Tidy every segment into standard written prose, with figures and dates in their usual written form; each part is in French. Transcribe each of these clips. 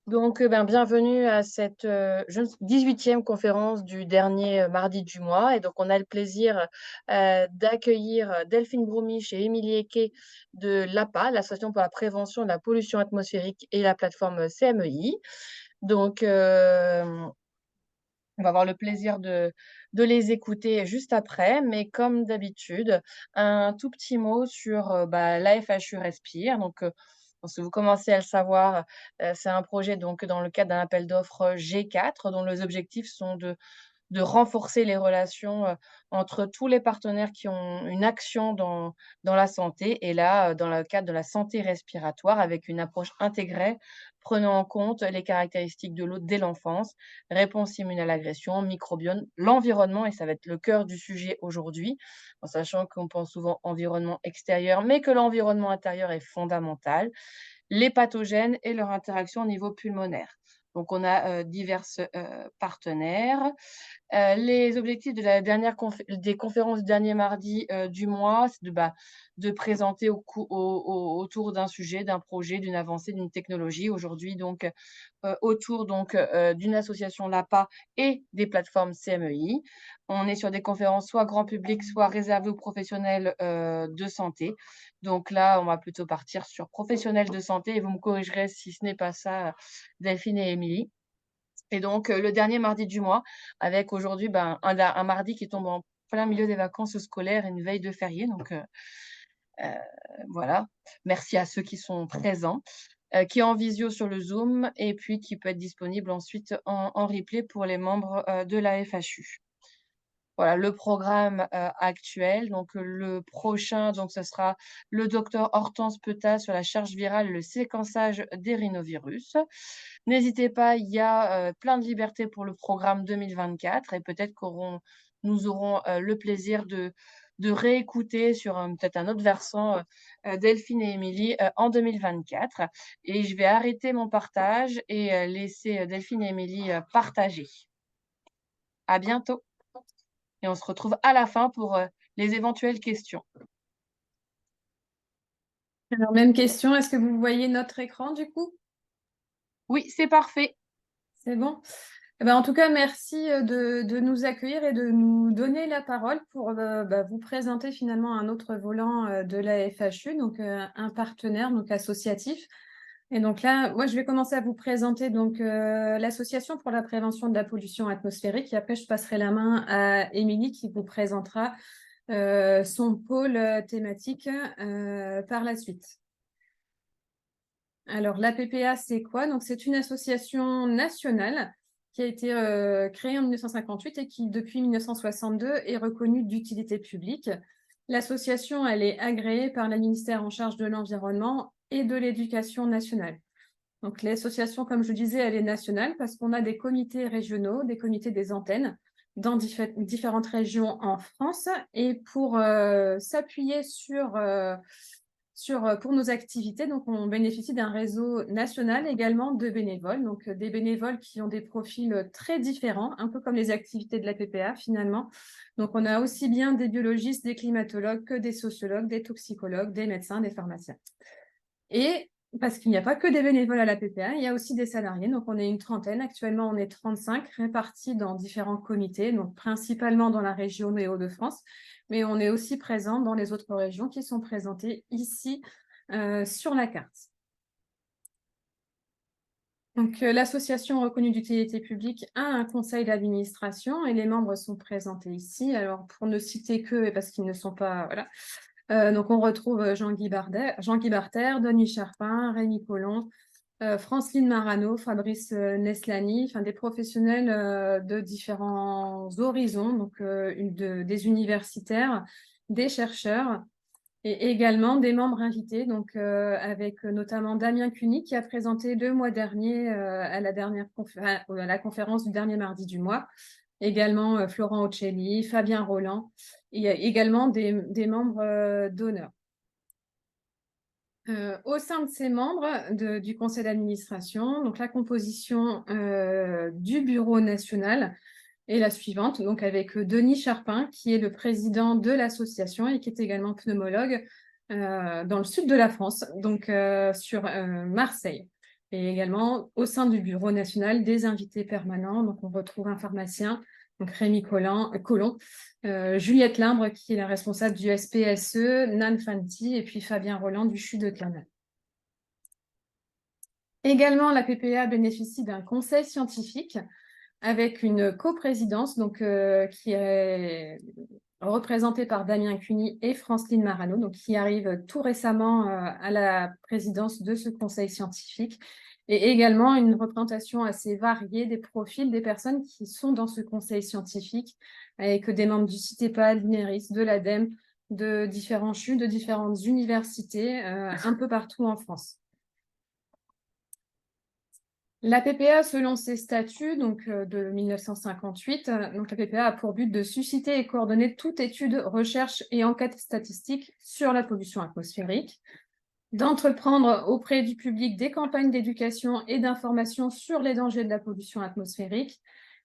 Bienvenue à cette 18e conférence du dernier mardi du mois. Et donc, on a le plaisir d'accueillir Delphine Broumich et Émilie Eke de l'APA, l'Association pour la prévention de la pollution atmosphérique et la plateforme CMEI. Donc, on va avoir le plaisir de les écouter juste après. Mais comme d'habitude, un tout petit mot sur l'AFHU Respire. Je pense que vous commencez à le savoir, c'est un projet donc dans le cadre d'un appel d'offres G4 dont les objectifs sont de renforcer les relations, entre tous les partenaires qui ont une action dans la santé et là, dans le cadre de la santé respiratoire avec une approche intégrée, prenant en compte les caractéristiques de l'eau dès l'enfance, réponse immune à l'agression, microbiome, l'environnement et ça va être le cœur du sujet aujourd'hui, en sachant qu'on pense souvent environnement extérieur, mais que l'environnement intérieur est fondamental, les pathogènes et leur interaction au niveau pulmonaire. Donc on a, diverses, partenaires. Les objectifs de la dernière des conférences du dernier mardi, du mois, c'est de présenter autour d'un sujet, d'un projet, d'une avancée, d'une technologie. Aujourd'hui autour d'une association LAPA et des plateformes CMEI. On est sur des conférences soit grand public, soit réservées aux professionnels, de santé. Donc là, on va plutôt partir sur professionnels de santé et vous me corrigerez si ce n'est pas ça, Delphine et Émilie. Et donc, le dernier mardi du mois, avec aujourd'hui, un mardi qui tombe en plein milieu des vacances scolaires et une veille de férié. Heu, voilà. Merci à ceux qui sont présents, qui est en visio sur le Zoom et puis qui peut être disponible ensuite en replay pour les membres, de la FHU. Voilà le programme, actuel. Le prochain, ce sera le docteur Hortense Peutat sur la charge virale et le séquençage des rhinovirus. N'hésitez pas, il y a, plein de libertés pour le programme 2024 et peut-être nous aurons, le plaisir de réécouter sur peut-être un autre versant, Delphine et Émilie, en 2024 et je vais arrêter mon partage et laisser, Delphine et Émilie, partager. À bientôt. Et on se retrouve à la fin pour, les éventuelles questions. Alors, même question, est-ce que vous voyez notre écran du coup? Oui, c'est parfait. C'est bon? Eh ben, en tout cas, merci de nous accueillir et de nous donner la parole pour vous présenter finalement un autre volant de la FHU, donc un partenaire donc associatif. Et donc là, moi, je vais commencer à vous présenter donc l'association pour la prévention de la pollution atmosphérique. Et après, je passerai la main à Émilie qui vous présentera son pôle thématique par la suite. Alors, l'APPA, c'est quoi? Donc, c'est une association nationale qui a été créée en 1958 et qui, depuis 1962, est reconnue d'utilité publique. L'association, elle est agréée par le ministère en charge de l'Environnement et de l'Éducation nationale. Donc, l'association, comme je disais, elle est nationale parce qu'on a des comités régionaux, des comités des antennes dans différentes régions en France. Et pour s'appuyer pour nos activités, donc on bénéficie d'un réseau national également de bénévoles, donc des bénévoles qui ont des profils très différents, un peu comme les activités de la PPA finalement. Donc on a aussi bien des biologistes, des climatologues que des sociologues, des toxicologues, des médecins, des pharmaciens. Et parce qu'il n'y a pas que des bénévoles à la PPA, il y a aussi des salariés. Donc, on est une trentaine. Actuellement, on est 35 répartis dans différents comités, donc principalement dans la région des Hauts-de-France, mais on est aussi présent dans les autres régions qui sont présentées ici sur la carte. Donc, l'association reconnue d'utilité publique a un conseil d'administration et les membres sont présentés ici. Alors, pour ne citer que, et parce qu'ils ne sont pas... Voilà. Donc, on retrouve Jean-Guy Barter, Denis Charpin, Rémi Collomb, Franceline Marano, Fabrice Neslani, enfin des professionnels de différents horizons, donc des universitaires, des chercheurs et également des membres invités, donc avec notamment Damien Cuny qui a présenté le mois dernier à la conférence du dernier mardi du mois, également Florent Ocelli, Fabien Roland et également des membres d'honneur. Au sein de ces membres du conseil d'administration, donc la composition du bureau national est la suivante, donc avec Denis Charpin, qui est le président de l'association et qui est également pneumologue dans le sud de la France, donc sur Marseille. Et également, au sein du bureau national, des invités permanents. Donc, on retrouve un pharmacien, donc Rémi Collomb, Juliette Limbre, qui est la responsable du SPSE, Nan Fanti, et puis Fabien Roland du CHU de Cannes. Également, la PPA bénéficie d'un conseil scientifique avec une coprésidence qui est représentée par Damien Cuny et Franceline Marano, donc qui arrive tout récemment à la présidence de ce conseil scientifique, et également une représentation assez variée des profils des personnes qui sont dans ce conseil scientifique, avec des membres du CITEPA, de l'INERIS, de l'ADEME, de différents CHU, de différentes universités, un peu partout en France. La PPA, selon ses statuts de 1958, donc la PPA a pour but de susciter et coordonner toute étude, recherche et enquête statistique sur la pollution atmosphérique, d'entreprendre auprès du public des campagnes d'éducation et d'information sur les dangers de la pollution atmosphérique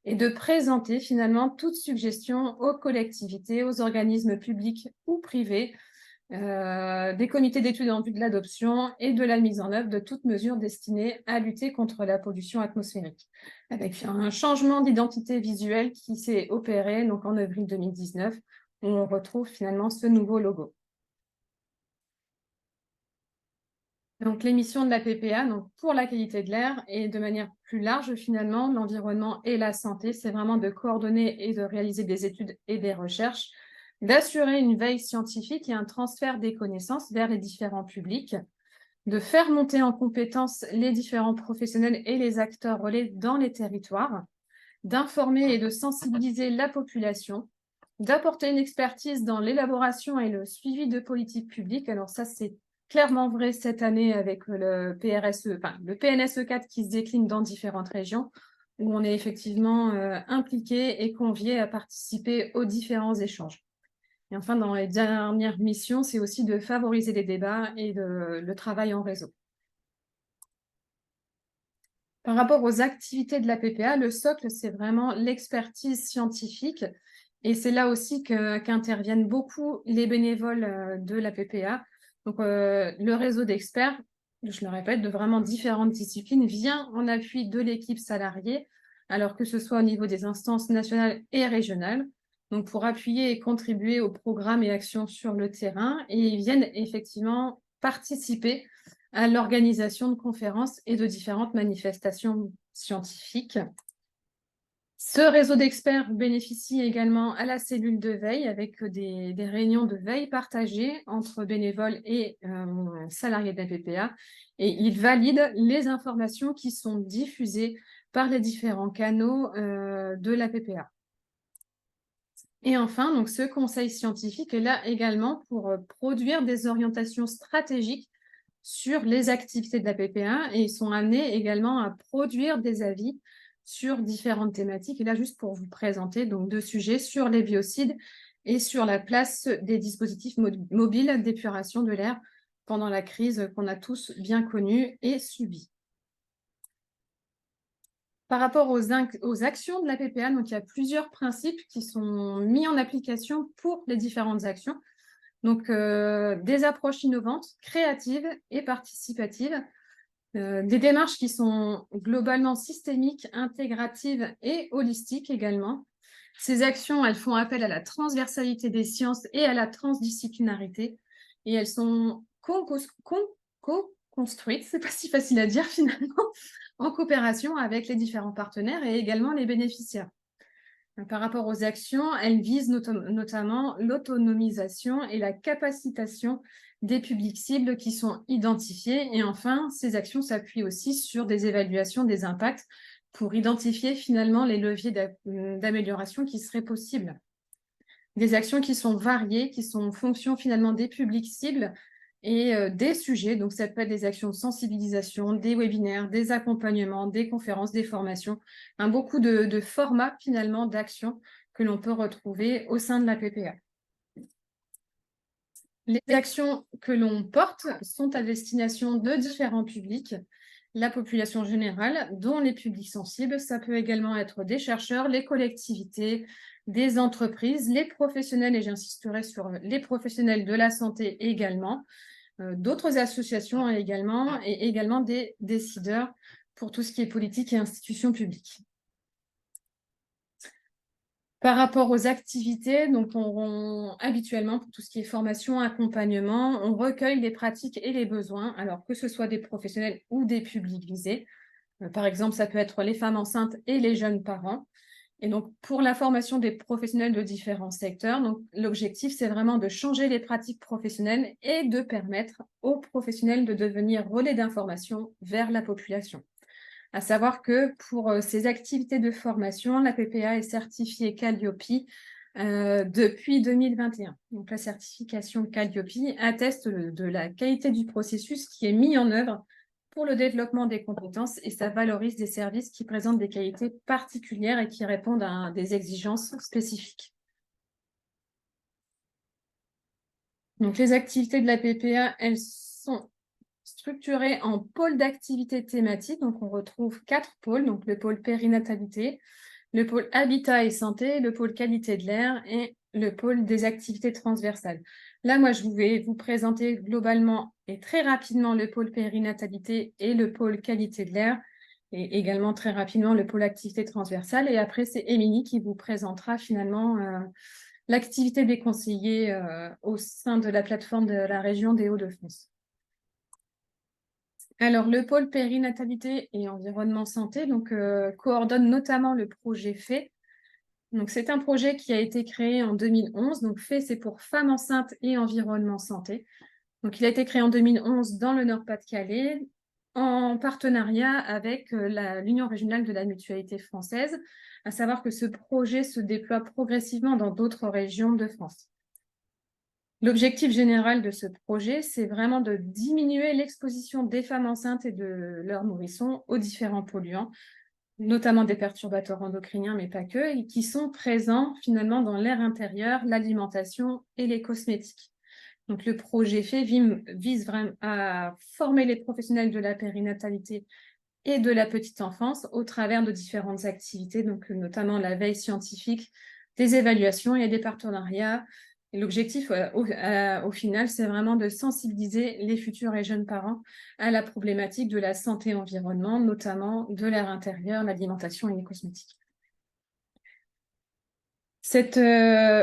et de présenter finalement toute suggestion aux collectivités, aux organismes publics ou privés, des comités d'études en vue de l'adoption et de la mise en œuvre de toutes mesures destinées à lutter contre la pollution atmosphérique, avec un changement d'identité visuelle qui s'est opéré donc en avril 2019, où on retrouve finalement ce nouveau logo. Donc les missions de la PPA, donc pour la qualité de l'air et de manière plus large finalement, l'environnement et la santé, c'est vraiment de coordonner et de réaliser des études et des recherches, d'assurer une veille scientifique et un transfert des connaissances vers les différents publics, de faire monter en compétence les différents professionnels et les acteurs relais dans les territoires, d'informer et de sensibiliser la population, d'apporter une expertise dans l'élaboration et le suivi de politiques publiques. Alors ça, c'est clairement vrai cette année avec le PRSE, enfin, le PNSE4 qui se décline dans différentes régions, où on est effectivement impliqué et convié à participer aux différents échanges. Et enfin, dans les dernières missions, c'est aussi de favoriser les débats et le travail en réseau. Par rapport aux activités de la PPA, le socle, c'est vraiment l'expertise scientifique. Et c'est là aussi qu'interviennent beaucoup les bénévoles de la PPA. Donc, le réseau d'experts, je le répète, de vraiment différentes disciplines, vient en appui de l'équipe salariée, alors que ce soit au niveau des instances nationales et régionales, donc pour appuyer et contribuer aux programmes et actions sur le terrain. Et ils viennent effectivement participer à l'organisation de conférences et de différentes manifestations scientifiques. Ce réseau d'experts bénéficie également à la cellule de veille avec des réunions de veille partagées entre bénévoles et salariés de la PPA, et il valide les informations qui sont diffusées par les différents canaux de la PPA. Et enfin, donc, ce conseil scientifique est là également pour produire des orientations stratégiques sur les activités de la PPA, et ils sont amenés également à produire des avis sur différentes thématiques. Et là, juste pour vous présenter donc deux sujets sur les biocides et sur la place des dispositifs mobiles d'épuration de l'air pendant la crise qu'on a tous bien connue et subie. Par rapport aux actions de la PPA, donc il y a plusieurs principes qui sont mis en application pour les différentes actions. Donc, des approches innovantes, créatives et participatives, des démarches qui sont globalement systémiques, intégratives et holistiques également. Ces actions, elles font appel à la transversalité des sciences et à la transdisciplinarité, et elles sont co-construites, c'est pas si facile à dire finalement, en coopération avec les différents partenaires et également les bénéficiaires. Par rapport aux actions, elles visent notamment l'autonomisation et la capacitation des publics cibles qui sont identifiés. Et enfin, ces actions s'appuient aussi sur des évaluations des impacts pour identifier finalement les leviers d'amélioration qui seraient possibles. Des actions qui sont variées, qui sont en fonction finalement des publics cibles et des sujets. Donc, ça peut être des actions de sensibilisation, des webinaires, des accompagnements, des conférences, des formations, beaucoup de formats finalement d'actions que l'on peut retrouver au sein de la PPA. Les actions que l'on porte sont à destination de différents publics, la population générale, dont les publics sensibles. Ça peut également être des chercheurs, les collectivités, des entreprises, les professionnels, et j'insisterai sur les professionnels de la santé également, d'autres associations également et également des décideurs pour tout ce qui est politique et institutions publiques. Par rapport aux activités, donc habituellement, pour tout ce qui est formation, accompagnement, on recueille les pratiques et les besoins, alors que ce soit des professionnels ou des publics visés. Par exemple, ça peut être les femmes enceintes et les jeunes parents. Et donc, pour la formation des professionnels de différents secteurs, donc l'objectif, c'est vraiment de changer les pratiques professionnelles et de permettre aux professionnels de devenir relais d'information vers la population. À savoir que pour ces activités de formation, la PPA est certifiée Calliope depuis 2021. Donc, la certification Calliope atteste de la qualité du processus qui est mis en œuvre pour le développement des compétences et ça valorise des services qui présentent des qualités particulières et qui répondent à des exigences spécifiques. Donc, les activités de la PPA, elles sont structurées en pôles d'activités thématiques. Donc, on retrouve 4 pôles, donc le pôle périnatalité, le pôle habitat et santé, le pôle qualité de l'air et le pôle des activités transversales. Là, moi, je vais vous présenter globalement et très rapidement le pôle périnatalité et le pôle qualité de l'air et également très rapidement le pôle activité transversale. Et après, c'est Émilie qui vous présentera finalement l'activité des conseillers au sein de la plateforme de la région des Hauts-de-France. Alors, le pôle périnatalité et environnement santé coordonne notamment le projet FAIT. Donc, c'est un projet qui a été créé en 2011. Donc, FAIT, c'est pour Femmes enceintes et environnement santé. Donc, il a été créé en 2011 dans le Nord-Pas-de-Calais en partenariat avec l'Union régionale de la mutualité française, à savoir que ce projet se déploie progressivement dans d'autres régions de France. L'objectif général de ce projet, c'est vraiment de diminuer l'exposition des femmes enceintes et de leurs nourrissons aux différents polluants, notamment des perturbateurs endocriniens, mais pas que, et qui sont présents finalement dans l'air intérieur, l'alimentation et les cosmétiques. Donc, le projet FAIT vise vraiment à former les professionnels de la périnatalité et de la petite enfance au travers de différentes activités, donc notamment la veille scientifique, des évaluations et des partenariats. Et l'objectif, au final, c'est vraiment de sensibiliser les futurs et jeunes parents à la problématique de la santé-environnement, notamment de l'air intérieur, l'alimentation et les cosmétiques. Cet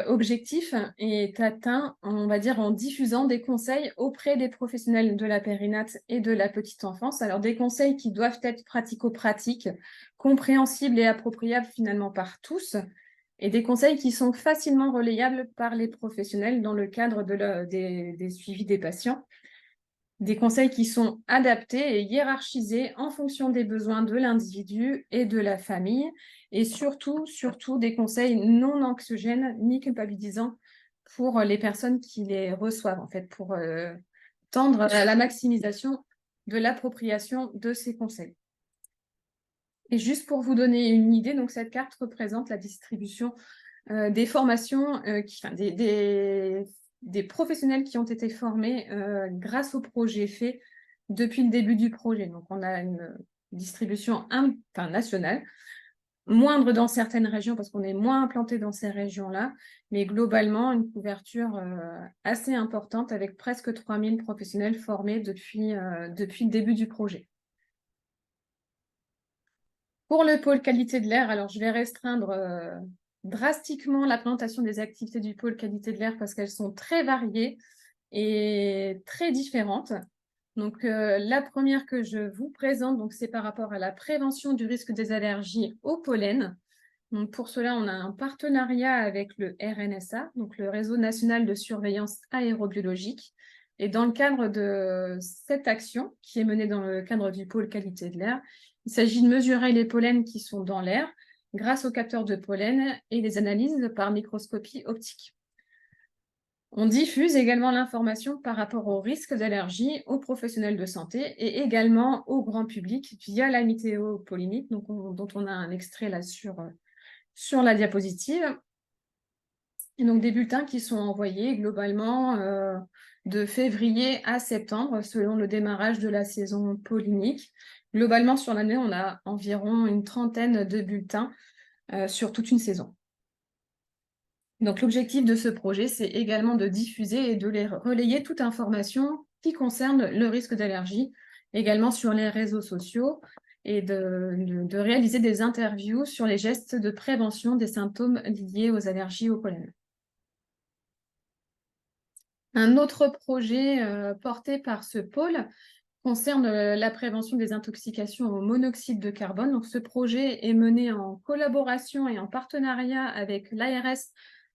objectif est atteint, on va dire, en diffusant des conseils auprès des professionnels de la périnate et de la petite enfance. Alors, des conseils qui doivent être pratico-pratiques, compréhensibles et appropriables finalement par tous, et des conseils qui sont facilement relayables par les professionnels dans le cadre des suivis des patients. Des conseils qui sont adaptés et hiérarchisés en fonction des besoins de l'individu et de la famille, et surtout des conseils non anxiogènes ni culpabilisants pour les personnes qui les reçoivent, en fait, pour tendre à la maximisation de l'appropriation de ces conseils. Et juste pour vous donner une idée, donc cette carte représente la distribution des formations, des professionnels qui ont été formés grâce au projet FAIT depuis le début du projet. Donc, on a une distribution nationale, moindre dans certaines régions parce qu'on est moins implanté dans ces régions-là, mais globalement, une couverture assez importante avec presque 3000 professionnels formés depuis le début du projet. Pour le pôle qualité de l'air, alors je vais restreindre drastiquement la présentation des activités du pôle qualité de l'air parce qu'elles sont très variées et très différentes. Donc, la première que je vous présente, c'est par rapport à la prévention du risque des allergies au pollen. Donc, pour cela, on a un partenariat avec le RNSA, donc le Réseau national de surveillance aérobiologique. Et dans le cadre de cette action, qui est menée dans le cadre du pôle qualité de l'air, il s'agit de mesurer les pollens qui sont dans l'air grâce aux capteurs de pollen et les analyses par microscopie optique. On diffuse également l'information par rapport aux risques d'allergie aux professionnels de santé et également au grand public via la météo pollinique, dont on a un extrait là sur la diapositive. Et donc des bulletins qui sont envoyés globalement de février à septembre selon le démarrage de la saison pollinique. Globalement, sur l'année, on a environ une trentaine de bulletins sur toute une saison. Donc, l'objectif de ce projet, c'est également de diffuser et de relayer toute information qui concernent le risque d'allergie, également sur les réseaux sociaux, et de réaliser des interviews sur les gestes de prévention des symptômes liés aux allergies au pollen. Un autre projet porté par ce pôle concerne la prévention des intoxications au monoxyde de carbone. Donc, ce projet est mené en collaboration et en partenariat avec l'ARS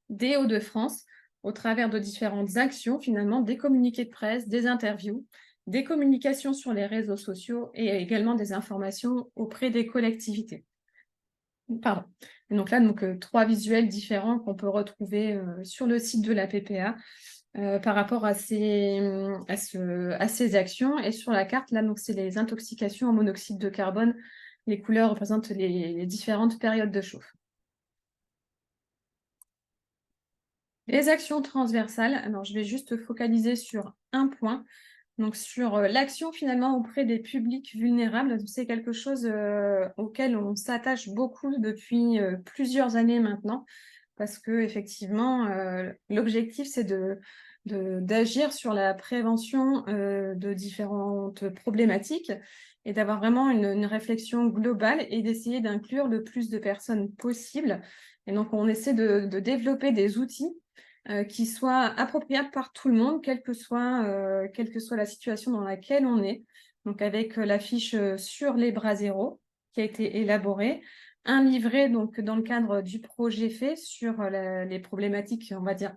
des Hauts-de-France au travers de différentes actions, finalement, des communiqués de presse, des interviews, des communications sur les réseaux sociaux et également des informations auprès des collectivités. Pardon. Et donc là, trois visuels différents qu'on peut retrouver sur le site de la PPA par rapport à ces actions. Et sur la carte, là, c'est les intoxications en monoxyde de carbone. Les couleurs représentent les différentes périodes de chauffe. Les actions transversales, alors je vais juste focaliser sur un point, donc sur l'action finalement auprès des publics vulnérables. C'est quelque chose auquel on s'attache beaucoup depuis plusieurs années maintenant, parce que effectivement, l'objectif c'est d'agir sur la prévention de différentes problématiques et d'avoir vraiment une réflexion globale et d'essayer d'inclure le plus de personnes possible. Et donc, on essaie de développer des outils qui soient appropriables par tout le monde, quelle que soit la situation dans laquelle on est. Donc, avec la fiche sur les bras zéro qui a été élaborée, un livret donc, dans le cadre du projet fait sur les problématiques, on va dire,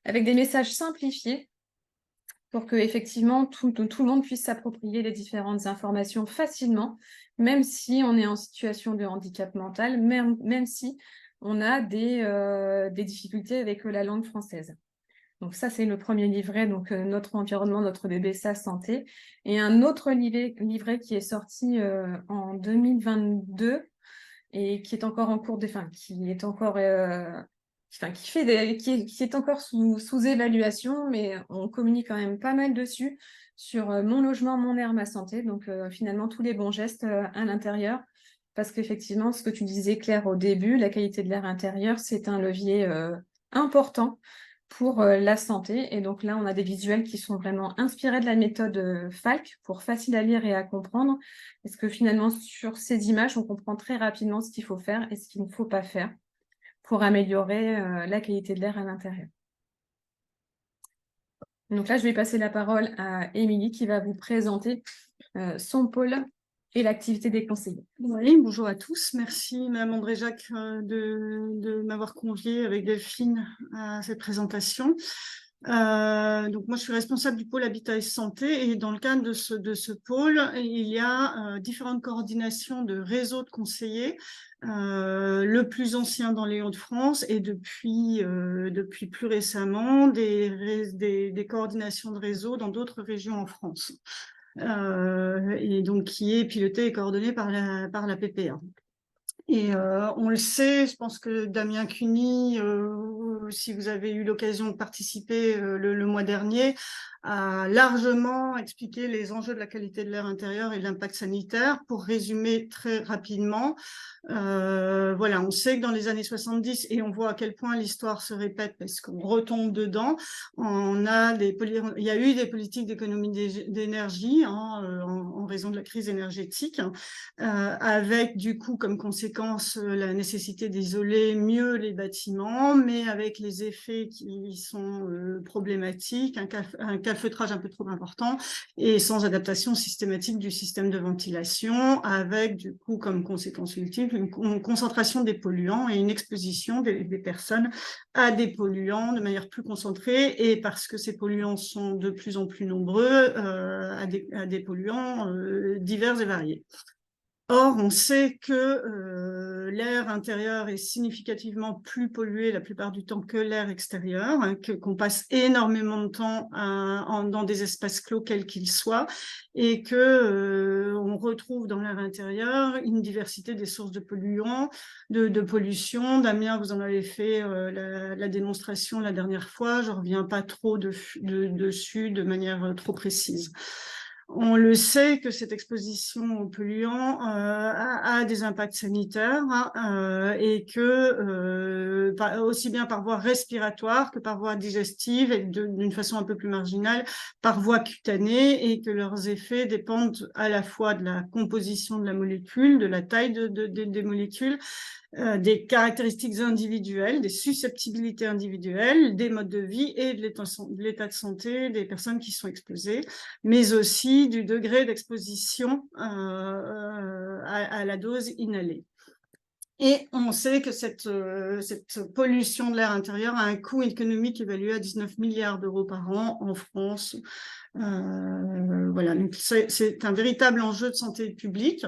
avec des messages simplifiés pour que effectivement tout le monde puisse s'approprier les différentes informations facilement, même si on est en situation de handicap mental, même si on a des difficultés avec la langue française. Donc ça, c'est le premier livret, donc Notre environnement, notre bébé, sa santé. Et un autre livret qui est sorti en 2022 et qui est encore en cours qui est encore qui est encore sous évaluation, mais on communique quand même pas mal dessus sur Mon logement, mon air, ma santé. Donc finalement tous les bons gestes à l'intérieur, parce qu'effectivement, ce que tu disais Claire au début, la qualité de l'air intérieur, c'est un levier important pour la santé. Et donc là, on a des visuels qui sont vraiment inspirés de la méthode Falk pour facile à lire et à comprendre. Parce que finalement, sur ces images, on comprend très rapidement ce qu'il faut faire et ce qu'il ne faut pas faire pour améliorer la qualité de l'air à l'intérieur. Donc là, je vais passer la parole à Émilie qui va vous présenter son pôle et l'activité des conseillers. Oui, bonjour à tous. Merci Madame André-Jacques de m'avoir conviée avec Delphine à cette présentation. Donc moi, je suis responsable du pôle Habitat et Santé et dans le cadre de ce pôle, il y a différentes coordinations de réseaux de conseillers, le plus ancien dans les Hauts-de-France et depuis plus récemment des coordinations de réseaux dans d'autres régions en France. Et donc qui est piloté et coordonné par la PPA. Et on le sait, je pense que Damien Cuny, si vous avez eu l'occasion de participer le mois dernier, a largement expliqué les enjeux de la qualité de l'air intérieur et de l'impact sanitaire. Pour résumer très rapidement, voilà, on sait que dans les années 70, et on voit à quel point l'histoire se répète parce qu'on retombe dedans, il y a eu des politiques d'économie d'énergie en raison de la crise énergétique, avec du coup comme conséquence la nécessité d'isoler mieux les bâtiments, mais avec les effets qui sont problématiques, un calfeutrage un peu trop important et sans adaptation systématique du système de ventilation, avec du coup comme conséquence ultime une concentration des polluants et une exposition des personnes à des polluants de manière plus concentrée, et parce que ces polluants sont de plus en plus nombreux, à des polluants divers et variés. Or, on sait que l'air intérieur est significativement plus pollué la plupart du temps que l'air extérieur, hein, qu'on passe énormément de temps dans des espaces clos, quels qu'ils soient, et que on retrouve dans l'air intérieur une diversité des sources de polluants, de pollution. Damien, vous en avez fait la démonstration la dernière fois, je ne reviens pas trop dessus de manière trop précise. On le sait que cette exposition aux polluants a des impacts sanitaires et que aussi bien par voie respiratoire que par voie digestive et d'une façon un peu plus marginale par voie cutanée, et que leurs effets dépendent à la fois de la composition de la molécule, de la taille des molécules, des caractéristiques individuelles, des susceptibilités individuelles, des modes de vie et de l'état de santé des personnes qui sont exposées, mais aussi du degré d'exposition à la dose inhalée. Et on sait que cette pollution de l'air intérieur a un coût économique évalué à 19 milliards d'euros par an en France. Voilà, donc c'est un véritable enjeu de santé publique.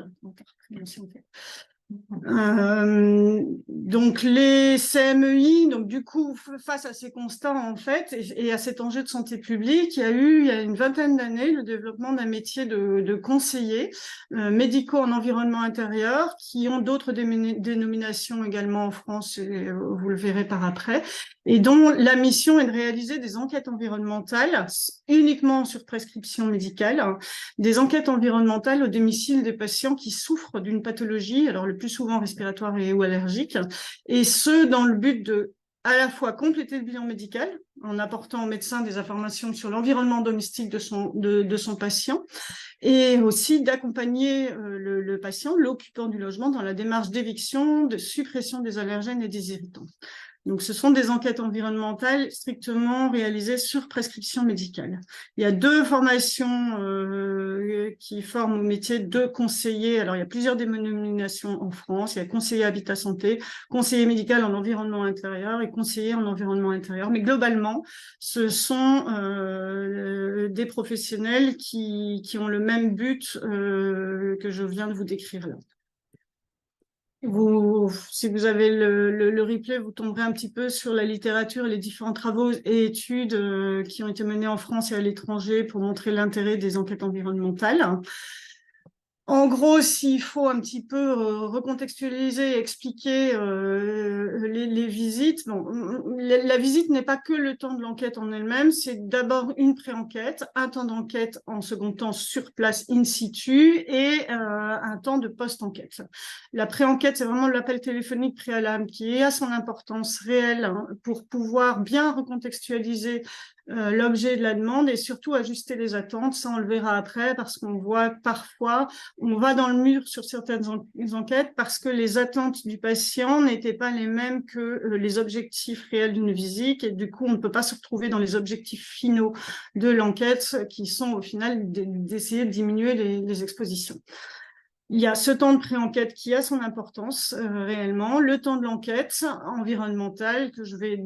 Donc les CMEI, donc du coup, face à ces constats en fait et à cet enjeu de santé publique, il y a une vingtaine d'années le développement d'un métier de conseiller médicaux en environnement intérieur, qui ont d'autres dénominations également en France, et vous le verrez par après, et dont la mission est de réaliser des enquêtes environnementales uniquement sur prescription médicale, des enquêtes environnementales au domicile des patients qui souffrent d'une pathologie, alors le plus souvent respiratoire ou allergique, et ce, dans le but de à la fois compléter le bilan médical en apportant au médecin des informations sur l'environnement domestique de son patient, et aussi d'accompagner le patient, l'occupant du logement, dans la démarche d'éviction, de suppression des allergènes et des irritants. Donc, ce sont des enquêtes environnementales strictement réalisées sur prescription médicale. Il y a 2 formations qui forment au métier de conseiller. Alors, il y a plusieurs dénominations en France. Il y a conseiller habitat santé, conseiller médical en environnement intérieur et conseiller en environnement intérieur. Mais globalement, ce sont des professionnels qui ont le même but que je viens de vous décrire là. Si vous avez le replay, vous tomberez un petit peu sur la littérature et les différents travaux et études qui ont été menés en France et à l'étranger pour montrer l'intérêt des enquêtes environnementales. En gros, s'il faut un petit peu recontextualiser et expliquer les visites, bon, la visite n'est pas que le temps de l'enquête en elle-même, c'est d'abord une pré-enquête, un temps d'enquête en second temps sur place in situ et un temps de post-enquête. La pré-enquête, c'est vraiment l'appel téléphonique préalable qui a son importance réelle pour pouvoir bien recontextualiser l'objet de la demande et surtout ajuster les attentes. Ça, on le verra après, parce qu'on voit parfois, on va dans le mur sur certaines enquêtes parce que les attentes du patient n'étaient pas les mêmes que les objectifs réels d'une visite, et du coup, on ne peut pas se retrouver dans les objectifs finaux de l'enquête qui sont au final d'essayer de diminuer les expositions. Il y a ce temps de pré-enquête qui a son importance réellement, le temps de l'enquête environnementale que je vais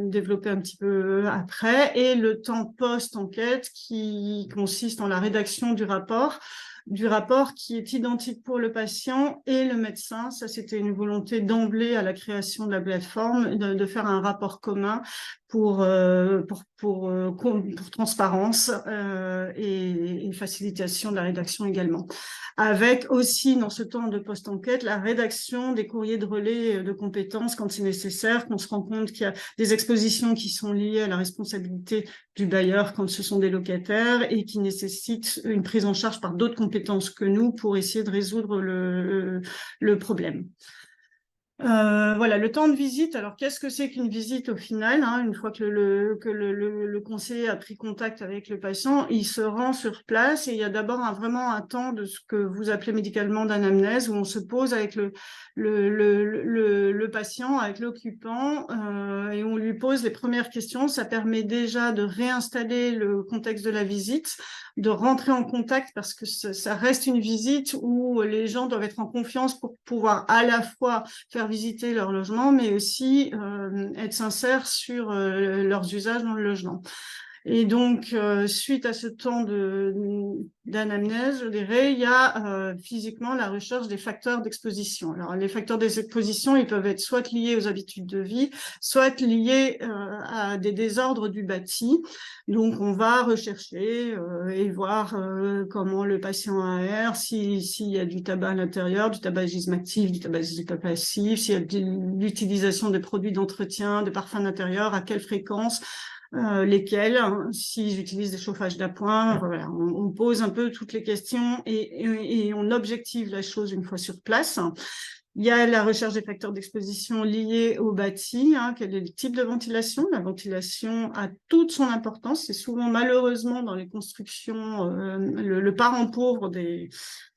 développer un petit peu après, et le temps post-enquête qui consiste en la rédaction du rapport qui est identique pour le patient et le médecin. Ça, c'était une volonté d'emblée à la création de la plateforme, de faire un rapport commun pour transparence et facilitation de la rédaction également. Avec aussi, dans ce temps de post-enquête, la rédaction des courriers de relais de compétences quand c'est nécessaire, qu'on se rend compte qu'il y a des expositions qui sont liées à la responsabilité du bailleur quand ce sont des locataires et qui nécessitent une prise en charge par d'autres compétences que nous pour essayer de résoudre le problème. Voilà, le temps de visite. Alors, qu'est-ce que c'est qu'une visite au final, une fois que le conseiller a pris contact avec le patient, il se rend sur place et il y a d'abord vraiment un temps de ce que vous appelez médicalement d'anamnèse, où on se pose avec le patient, avec l'occupant, et on lui pose les premières questions. Ça permet déjà de réinstaller le contexte de la visite, de rentrer en contact, parce que ça reste une visite où les gens doivent être en confiance pour pouvoir à la fois faire visiter leur logement, mais aussi être sincères sur leurs usages dans le logement. Et donc, suite à ce temps d'anamnèse, je dirais, il y a physiquement la recherche des facteurs d'exposition. Alors, les facteurs d'exposition, ils peuvent être soit liés aux habitudes de vie, soit liés à des désordres du bâti. Donc, on va rechercher et voir comment le patient aère, s'il y a du tabac à l'intérieur, du tabagisme actif, du tabagisme passif, s'il y a de l'utilisation des produits d'entretien, de parfums d'intérieur, à quelle fréquence, lesquels, hein, s'ils utilisent des chauffages d'appoint, voilà, on pose un peu toutes les questions et on objective la chose une fois sur place. Il y a la recherche des facteurs d'exposition liés au bâti, hein, quel est le type de ventilation. La ventilation a toute son importance. C'est souvent malheureusement dans les constructions le parent pauvre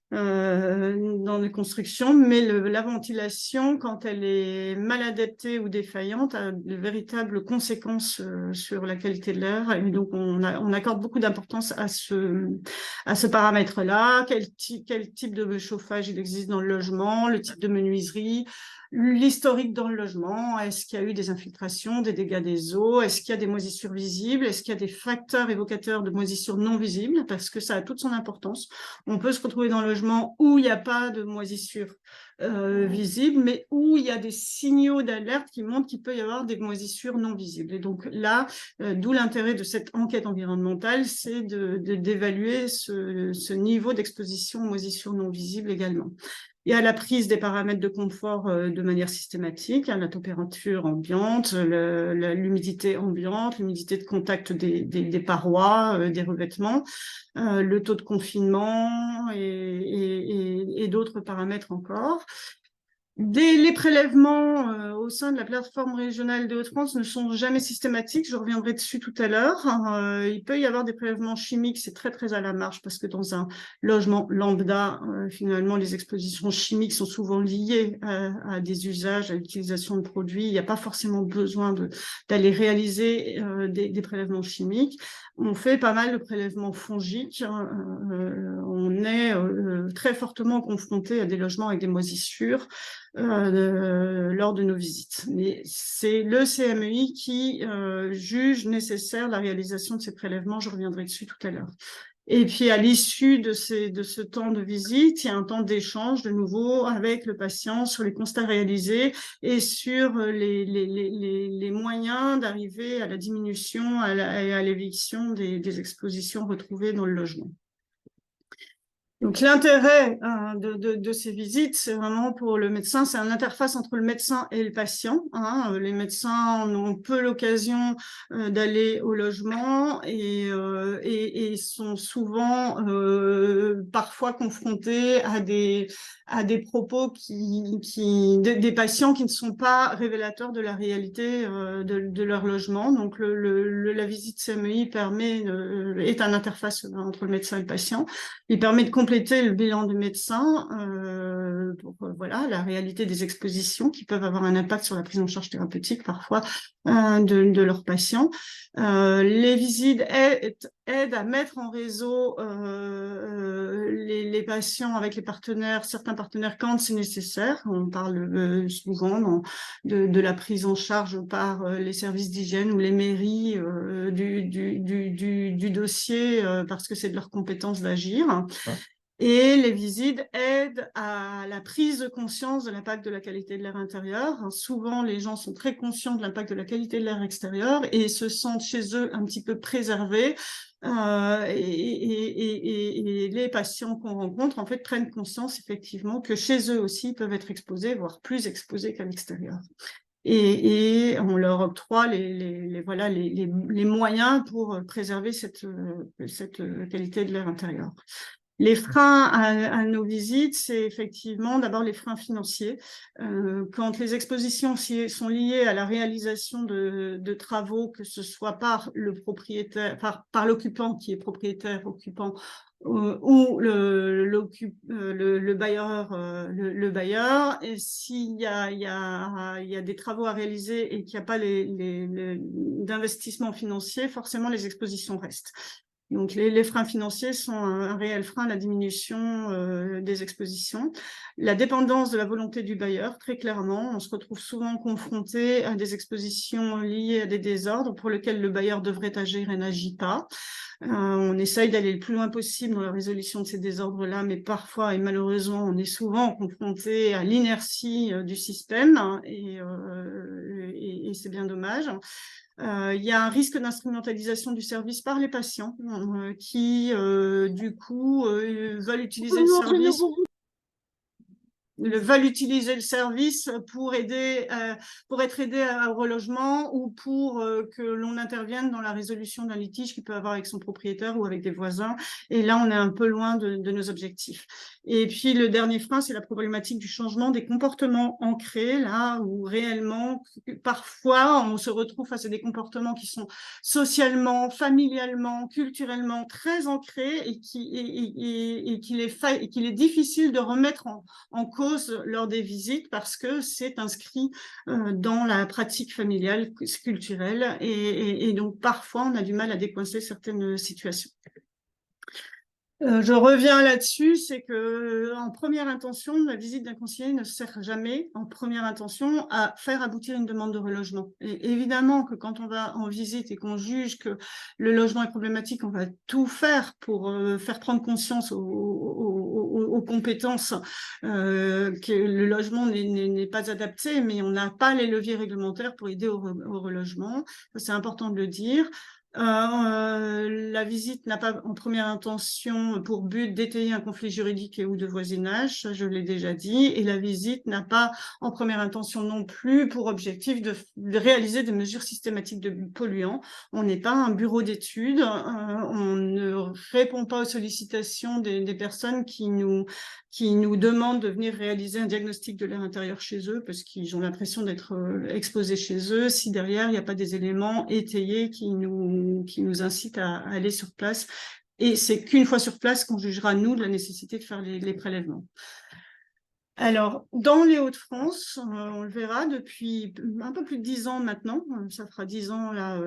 dans les constructions, mais la ventilation, quand elle est mal adaptée ou défaillante, a de véritables conséquences sur la qualité de l'air. Et donc, on accorde beaucoup d'importance à ce paramètre-là. Quel type de chauffage il existe dans le logement, le type de menuiserie, l'historique dans le logement, est-ce qu'il y a eu des infiltrations, des dégâts des eaux, est-ce qu'il y a des moisissures visibles, est-ce qu'il y a des facteurs évocateurs de moisissures non visibles, parce que ça a toute son importance. On peut se retrouver dans le logement où il n'y a pas de moisissures visibles, mais où il y a des signaux d'alerte qui montrent qu'il peut y avoir des moisissures non visibles. Et donc là, d'où l'intérêt de cette enquête environnementale, c'est d'évaluer ce niveau d'exposition aux moisissures non visibles également. Il y a la prise des paramètres de confort de manière systématique, hein, la température ambiante, l'humidité ambiante, l'humidité de contact des parois, des revêtements, le taux de confinement et d'autres paramètres encore. Les prélèvements au sein de la plateforme régionale de Hauts-de-France ne sont jamais systématiques, je reviendrai dessus tout à l'heure. Il peut y avoir des prélèvements chimiques, c'est très très à la marge parce que dans un logement lambda, finalement les expositions chimiques sont souvent liées à des usages, à l'utilisation de produits. Il n'y a pas forcément besoin d'aller réaliser des prélèvements chimiques. On fait pas mal de prélèvements fongiques. On est très fortement confronté à des logements avec des moisissures lors de nos visites. Mais c'est le CMEI qui juge nécessaire la réalisation de ces prélèvements. Je reviendrai dessus tout à l'heure. Et puis, à l'issue de ce temps de visite, il y a un temps d'échange de nouveau avec le patient sur les constats réalisés et sur les moyens d'arriver à la diminution, à l'éviction des expositions retrouvées dans le logement. Donc, l'intérêt de ces visites, c'est vraiment pour le médecin, c'est une interface entre le médecin et le patient. Hein. Les médecins ont peu l'occasion d'aller au logement et sont souvent parfois confrontés à des propos des patients qui ne sont pas révélateurs de la réalité de leur logement. Donc, la visite CMEI est une interface entre le médecin et le patient. Il permet de compléter le bilan du médecin pour voilà, la réalité des expositions qui peuvent avoir un impact sur la prise en charge thérapeutique parfois de leurs patients. Les visites aident à mettre en réseau les patients avec les partenaires, certains partenaires quand c'est nécessaire. On parle souvent de la prise en charge par les services d'hygiène ou les mairies du dossier parce que c'est de leur compétence d'agir. Et les visites aident à la prise de conscience de l'impact de la qualité de l'air intérieur. Souvent, les gens sont très conscients de l'impact de la qualité de l'air extérieur et se sentent chez eux un petit peu préservés. Et les patients qu'on rencontre, en fait, prennent conscience effectivement que chez eux aussi, ils peuvent être exposés, voire plus exposés qu'à l'extérieur. Et on leur octroie les moyens pour préserver cette qualité de l'air intérieur. Les freins à nos visites, c'est effectivement d'abord les freins financiers. Quand les expositions sont liées à la réalisation de travaux, que ce soit par le propriétaire, par l'occupant qui est propriétaire, occupant, ou le bailleur, et s'il y a des travaux à réaliser et qu'il n'y a pas d'investissement financier, forcément les expositions restent. Donc, les freins financiers sont un réel frein à la diminution des expositions. La dépendance de la volonté du bailleur, très clairement, on se retrouve souvent confronté à des expositions liées à des désordres pour lesquels le bailleur devrait agir et n'agit pas. On essaye d'aller le plus loin possible dans la résolution de ces désordres-là, mais parfois et malheureusement, on est souvent confronté à l'inertie du système et c'est bien dommage. Il y a un risque d'instrumentalisation du service par les patients qui, du coup, veulent utiliser le service veulent utiliser le service pour être aidé au relogement ou pour que l'on intervienne dans la résolution d'un litige qu'il peut avoir avec son propriétaire ou avec des voisins. Et là, on est un peu loin de nos objectifs. Et puis, le dernier frein, c'est la problématique du changement des comportements ancrés, là où réellement, parfois, on se retrouve face à des comportements qui sont socialement, familialement, culturellement très ancrés et qu'il est difficile de remettre en cause lors des visites parce que c'est inscrit dans la pratique familiale, culturelle et donc parfois on a du mal à décoincer certaines situations. Je reviens là-dessus, c'est que en première intention, la visite d'un conseiller ne sert jamais, en première intention, à faire aboutir une demande de relogement. Et évidemment que quand on va en visite et qu'on juge que le logement est problématique, on va tout faire pour faire prendre conscience aux compétences que le logement n'est pas adapté, mais on n'a pas les leviers réglementaires pour aider au relogement. C'est important de le dire. La visite n'a pas en première intention pour but d'étayer un conflit juridique et ou de voisinage, ça je l'ai déjà dit, et la visite n'a pas en première intention non plus pour objectif de réaliser des mesures systématiques de polluants. On n'est pas un bureau d'études, on ne répond pas aux sollicitations des personnes qui nous demandent de venir réaliser un diagnostic de l'air intérieur chez eux parce qu'ils ont l'impression d'être exposés chez eux si derrière il n'y a pas des éléments étayés qui nous incitent à aller sur place. Et c'est qu'une fois sur place qu'on jugera, nous, de la nécessité de faire les prélèvements. Alors, dans les Hauts-de-France, on le verra depuis un peu plus de 10 ans maintenant, ça fera 10 ans là,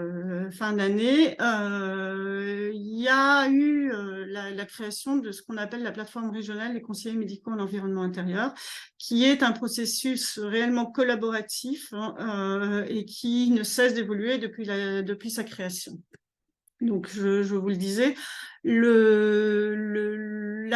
fin d'année, il y a eu la création de ce qu'on appelle la plateforme régionale des conseillers médicaux en environnement intérieur, qui est un processus réellement collaboratif et qui ne cesse d'évoluer depuis sa création. Donc, je vous le disais, la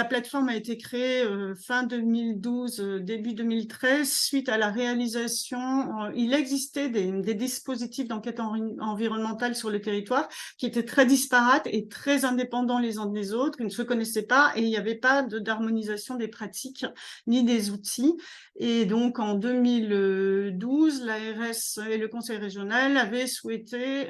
plateforme a été créée fin 2012, début 2013, suite à la réalisation. Il existait des dispositifs d'enquête environnementale sur le territoire qui étaient très disparates et très indépendants les uns des autres. Ils ne se connaissaient pas et il n'y avait pas d'harmonisation des pratiques ni des outils. Et donc, en 2012, l'ARS et le Conseil régional avaient souhaité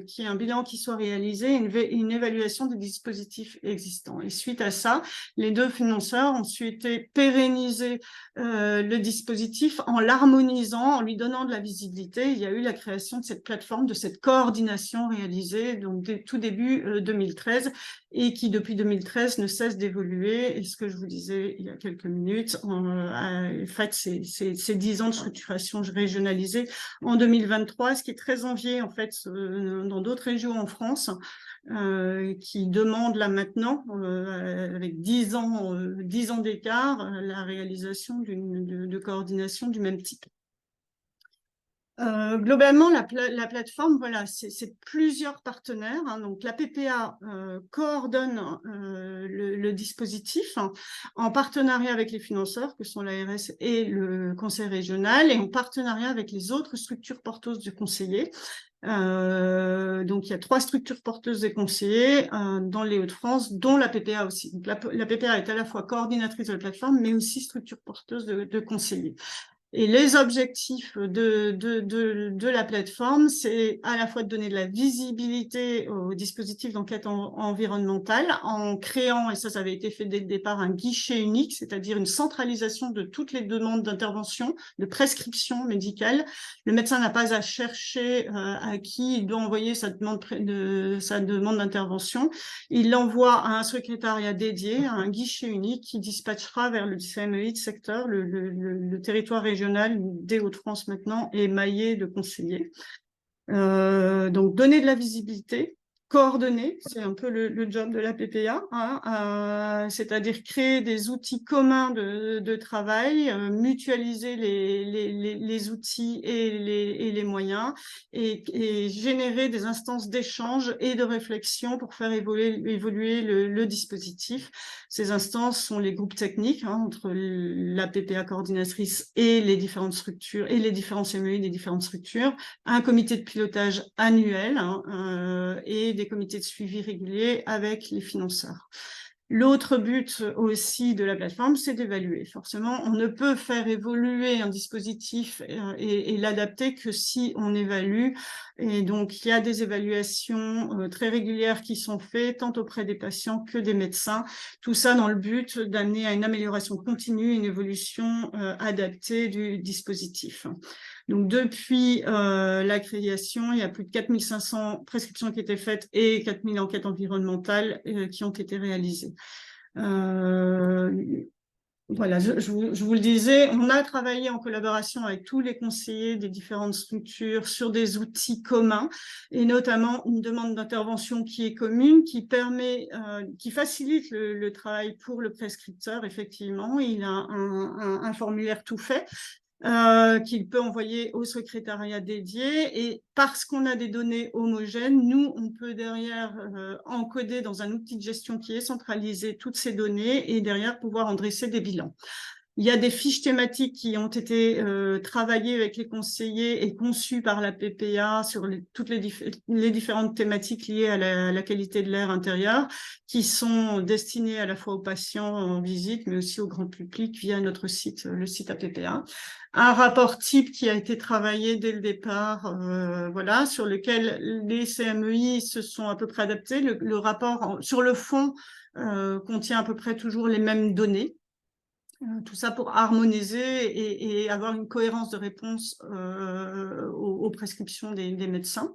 qu'il y ait un bilan qui soit réalisé, une évaluation des dispositifs existants. Et suite à ça, les deux financeurs ont souhaité pérenniser le dispositif en l'harmonisant, en lui donnant de la visibilité. Il y a eu la création de cette plateforme, de cette coordination réalisée donc tout début 2013 et qui depuis 2013 ne cesse d'évoluer. Et ce que je vous disais il y a quelques minutes, en fait, c'est 10 ans de structuration régionalisée en 2023, ce qui est très envié en fait dans d'autres régions en France. Qui demande là maintenant, avec 10 ans d'écart, la réalisation de coordination du même type. Globalement, la plateforme, voilà, c'est plusieurs partenaires. Hein, donc, la PPA coordonne le dispositif en partenariat avec les financeurs, que sont l'ARS et le Conseil régional, et en partenariat avec les autres structures porteuses du conseiller. Donc, il y a 3 structures porteuses des conseillers dans les Hauts-de-France, dont la PPA aussi. Donc, la PPA est à la fois coordinatrice de la plateforme, mais aussi structure porteuse de conseillers. Et les objectifs de la plateforme, c'est à la fois de donner de la visibilité au dispositif d'enquête environnementale en créant, et ça avait été fait dès le départ, un guichet unique, c'est-à-dire une centralisation de toutes les demandes d'intervention, de prescription médicale. Le médecin n'a pas à chercher à qui il doit envoyer sa demande d'intervention. Il l'envoie à un secrétariat dédié, à un guichet unique qui dispatchera vers le CMEI de secteur, le territoire régional des Hauts-de-France maintenant est maillé de conseillers. Donc, donner de la visibilité, coordonner, c'est un peu le job de la PPA, hein, c'est-à-dire créer des outils communs de travail, mutualiser les outils et les moyens et générer des instances d'échange et de réflexion pour faire évoluer le dispositif. Ces instances sont les groupes techniques entre la PPA coordinatrice et les différentes structures et les différents CMEI des différentes structures, un comité de pilotage annuel et des comités de suivi réguliers avec les financeurs. L'autre but aussi de la plateforme, c'est d'évaluer. Forcément, on ne peut faire évoluer un dispositif et l'adapter que si on évalue. Et donc, il y a des évaluations très régulières qui sont faites, tant auprès des patients que des médecins. Tout ça dans le but d'amener à une amélioration continue, une évolution adaptée du dispositif. Donc, depuis la création, il y a plus de 4500 prescriptions qui étaient faites et 4000 enquêtes environnementales qui ont été réalisées. Voilà, je vous le disais, on a travaillé en collaboration avec tous les conseillers des différentes structures sur des outils communs et notamment une demande d'intervention qui est commune, qui permet, qui facilite le travail pour le prescripteur. Effectivement, il a un formulaire tout fait qu'il peut envoyer au secrétariat dédié. Et parce qu'on a des données homogènes, nous, on peut derrière encoder dans un outil de gestion qui est centralisé toutes ces données et derrière pouvoir en dresser des bilans. Il y a des fiches thématiques qui ont été travaillées avec les conseillers et conçues par la PPA sur toutes les différentes thématiques liées à la qualité de l'air intérieur, qui sont destinées à la fois aux patients en visite, mais aussi au grand public via notre site, le site APPA. Un rapport type qui a été travaillé dès le départ, voilà, sur lequel les CMEI se sont à peu près adaptés. Le rapport sur le fond contient à peu près toujours les mêmes données. Tout ça pour harmoniser et avoir une cohérence de réponse aux prescriptions des médecins.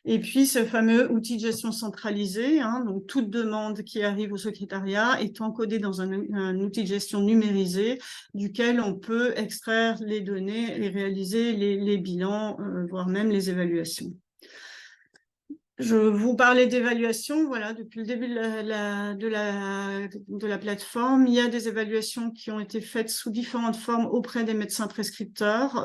Et puis, ce fameux outil de gestion centralisé, hein, donc toute demande qui arrive au secrétariat est encodée dans un outil de gestion numérisé duquel on peut extraire les données et réaliser les bilans, voire même les évaluations. Je vous parlais d'évaluation, voilà, depuis le début de la plateforme, il y a des évaluations qui ont été faites sous différentes formes auprès des médecins prescripteurs,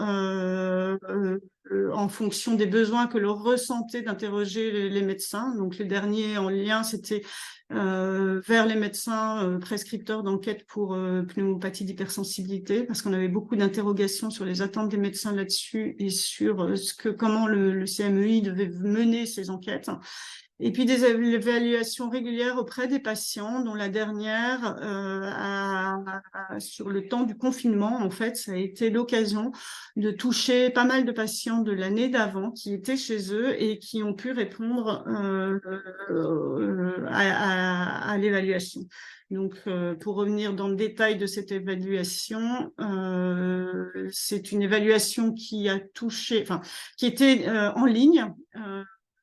en fonction des besoins que l'on ressentait d'interroger les médecins. Donc les derniers en lien, c'était vers les médecins prescripteurs d'enquête pour pneumopathie d'hypersensibilité, parce qu'on avait beaucoup d'interrogations sur les attentes des médecins là-dessus et sur comment le CMEI devait mener ces enquêtes. Et puis des évaluations régulières auprès des patients, dont la dernière, sur le temps du confinement, en fait, ça a été l'occasion de toucher pas mal de patients de l'année d'avant qui étaient chez eux et qui ont pu répondre à l'évaluation. Donc, pour revenir dans le détail de cette évaluation, c'est une évaluation qui a touché, enfin, qui était en ligne,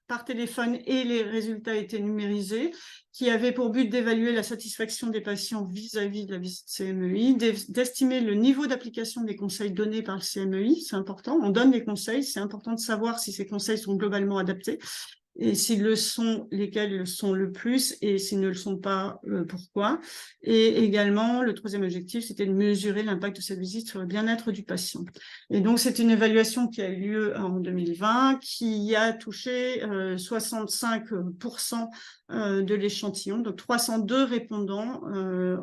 par téléphone et les résultats étaient numérisés, qui avait pour but d'évaluer la satisfaction des patients vis-à-vis de la visite CMEI, d'estimer le niveau d'application des conseils donnés par le CMEI, c'est important, on donne des conseils, c'est important de savoir si ces conseils sont globalement adaptés, et s'ils le sont, lesquels le sont le plus, et s'ils ne le sont pas, pourquoi. Et également, le troisième objectif, c'était de mesurer l'impact de cette visite sur le bien-être du patient. Et donc, c'est une évaluation qui a eu lieu en 2020, qui a touché 65% de l'échantillon. Donc, 302 répondants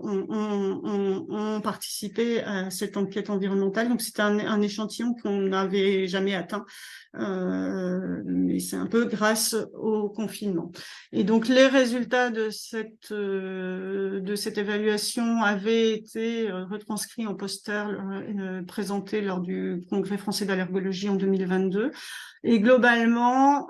ont participé à cette enquête environnementale. Donc, c'est un échantillon qu'on n'avait jamais atteint. Mais c'est un peu grâce au confinement. Et donc, les résultats de cette évaluation avaient été retranscrits en poster présentés lors du Congrès français d'allergologie en 2022. Et globalement,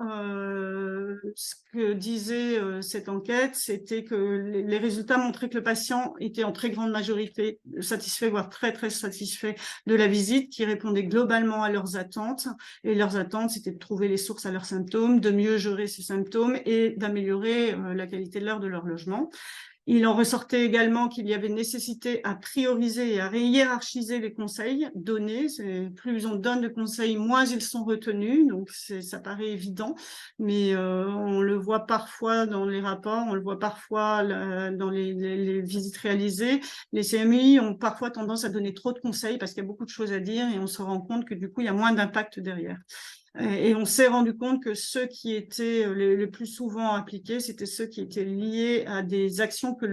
ce que disait cette enquête, c'était que les résultats montraient que le patient était en très grande majorité satisfait, voire très, très satisfait de la visite, qui répondait globalement à leurs attentes. Et leurs attentes, c'était de trouver les sources à leurs symptômes, de mieux gérer ces symptômes et d'améliorer la qualité de l'air de leur logement. Il en ressortait également qu'il y avait nécessité à prioriser et à hiérarchiser les conseils donnés. Plus on donne de conseils, moins ils sont retenus. Donc, ça paraît évident, mais on le voit parfois dans les rapports, on le voit parfois dans les visites réalisées. Les CMI ont parfois tendance à donner trop de conseils parce qu'il y a beaucoup de choses à dire et on se rend compte que du coup, il y a moins d'impact derrière. Et on s'est rendu compte que ceux qui étaient le plus souvent appliqués, c'était ceux qui étaient liés à des actions que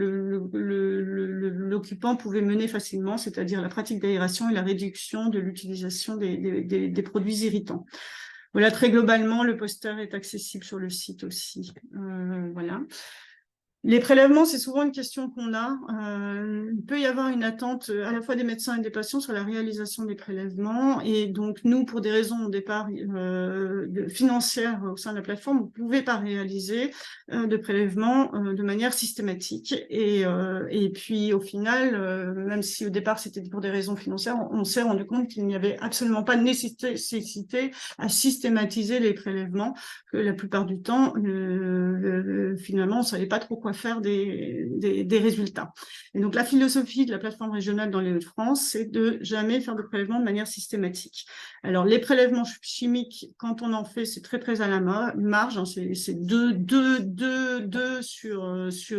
l'occupant pouvait mener facilement, c'est-à-dire la pratique d'aération et la réduction de l'utilisation des produits irritants. Voilà, très globalement, le poster est accessible sur le site aussi. Voilà. Les prélèvements, c'est souvent une question qu'on a. Il peut y avoir une attente à la fois des médecins et des patients sur la réalisation des prélèvements. Et donc, nous, pour des raisons au départ financières au sein de la plateforme, vous ne pouvez pas réaliser de prélèvements de manière systématique. Et puis, au final, même si au départ, c'était pour des raisons financières, on s'est rendu compte qu'il n'y avait absolument pas de nécessité à systématiser les prélèvements, que la plupart du temps, finalement, on ne savait pas trop quoi faire des résultats. Et donc, la philosophie de la plateforme régionale dans les Hauts-de-France, c'est de jamais faire de prélèvements de manière systématique. Alors, les prélèvements chimiques, quand on en fait, c'est très, très à la marge, hein, c'est deux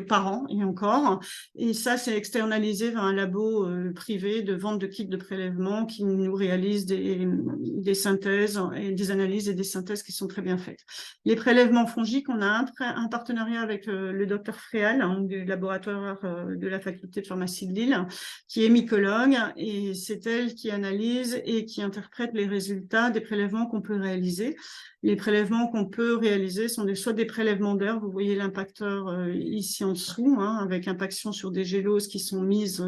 par an et encore. Et ça, c'est externalisé vers un labo privé de vente de kits de prélèvement qui nous réalise des synthèses et des analyses et des synthèses qui sont très bien faites. Les prélèvements fongiques, on a un partenariat avec le docteur Fréal, hein, du laboratoire de la faculté de pharmacie de Lille, qui est mycologue, et c'est elle qui analyse et qui interprète les résultats des prélèvements qu'on peut réaliser. Les prélèvements qu'on peut réaliser sont soit des prélèvements d'air, vous voyez l'impacteur ici en dessous, hein, avec impaction sur des géloses qui sont mises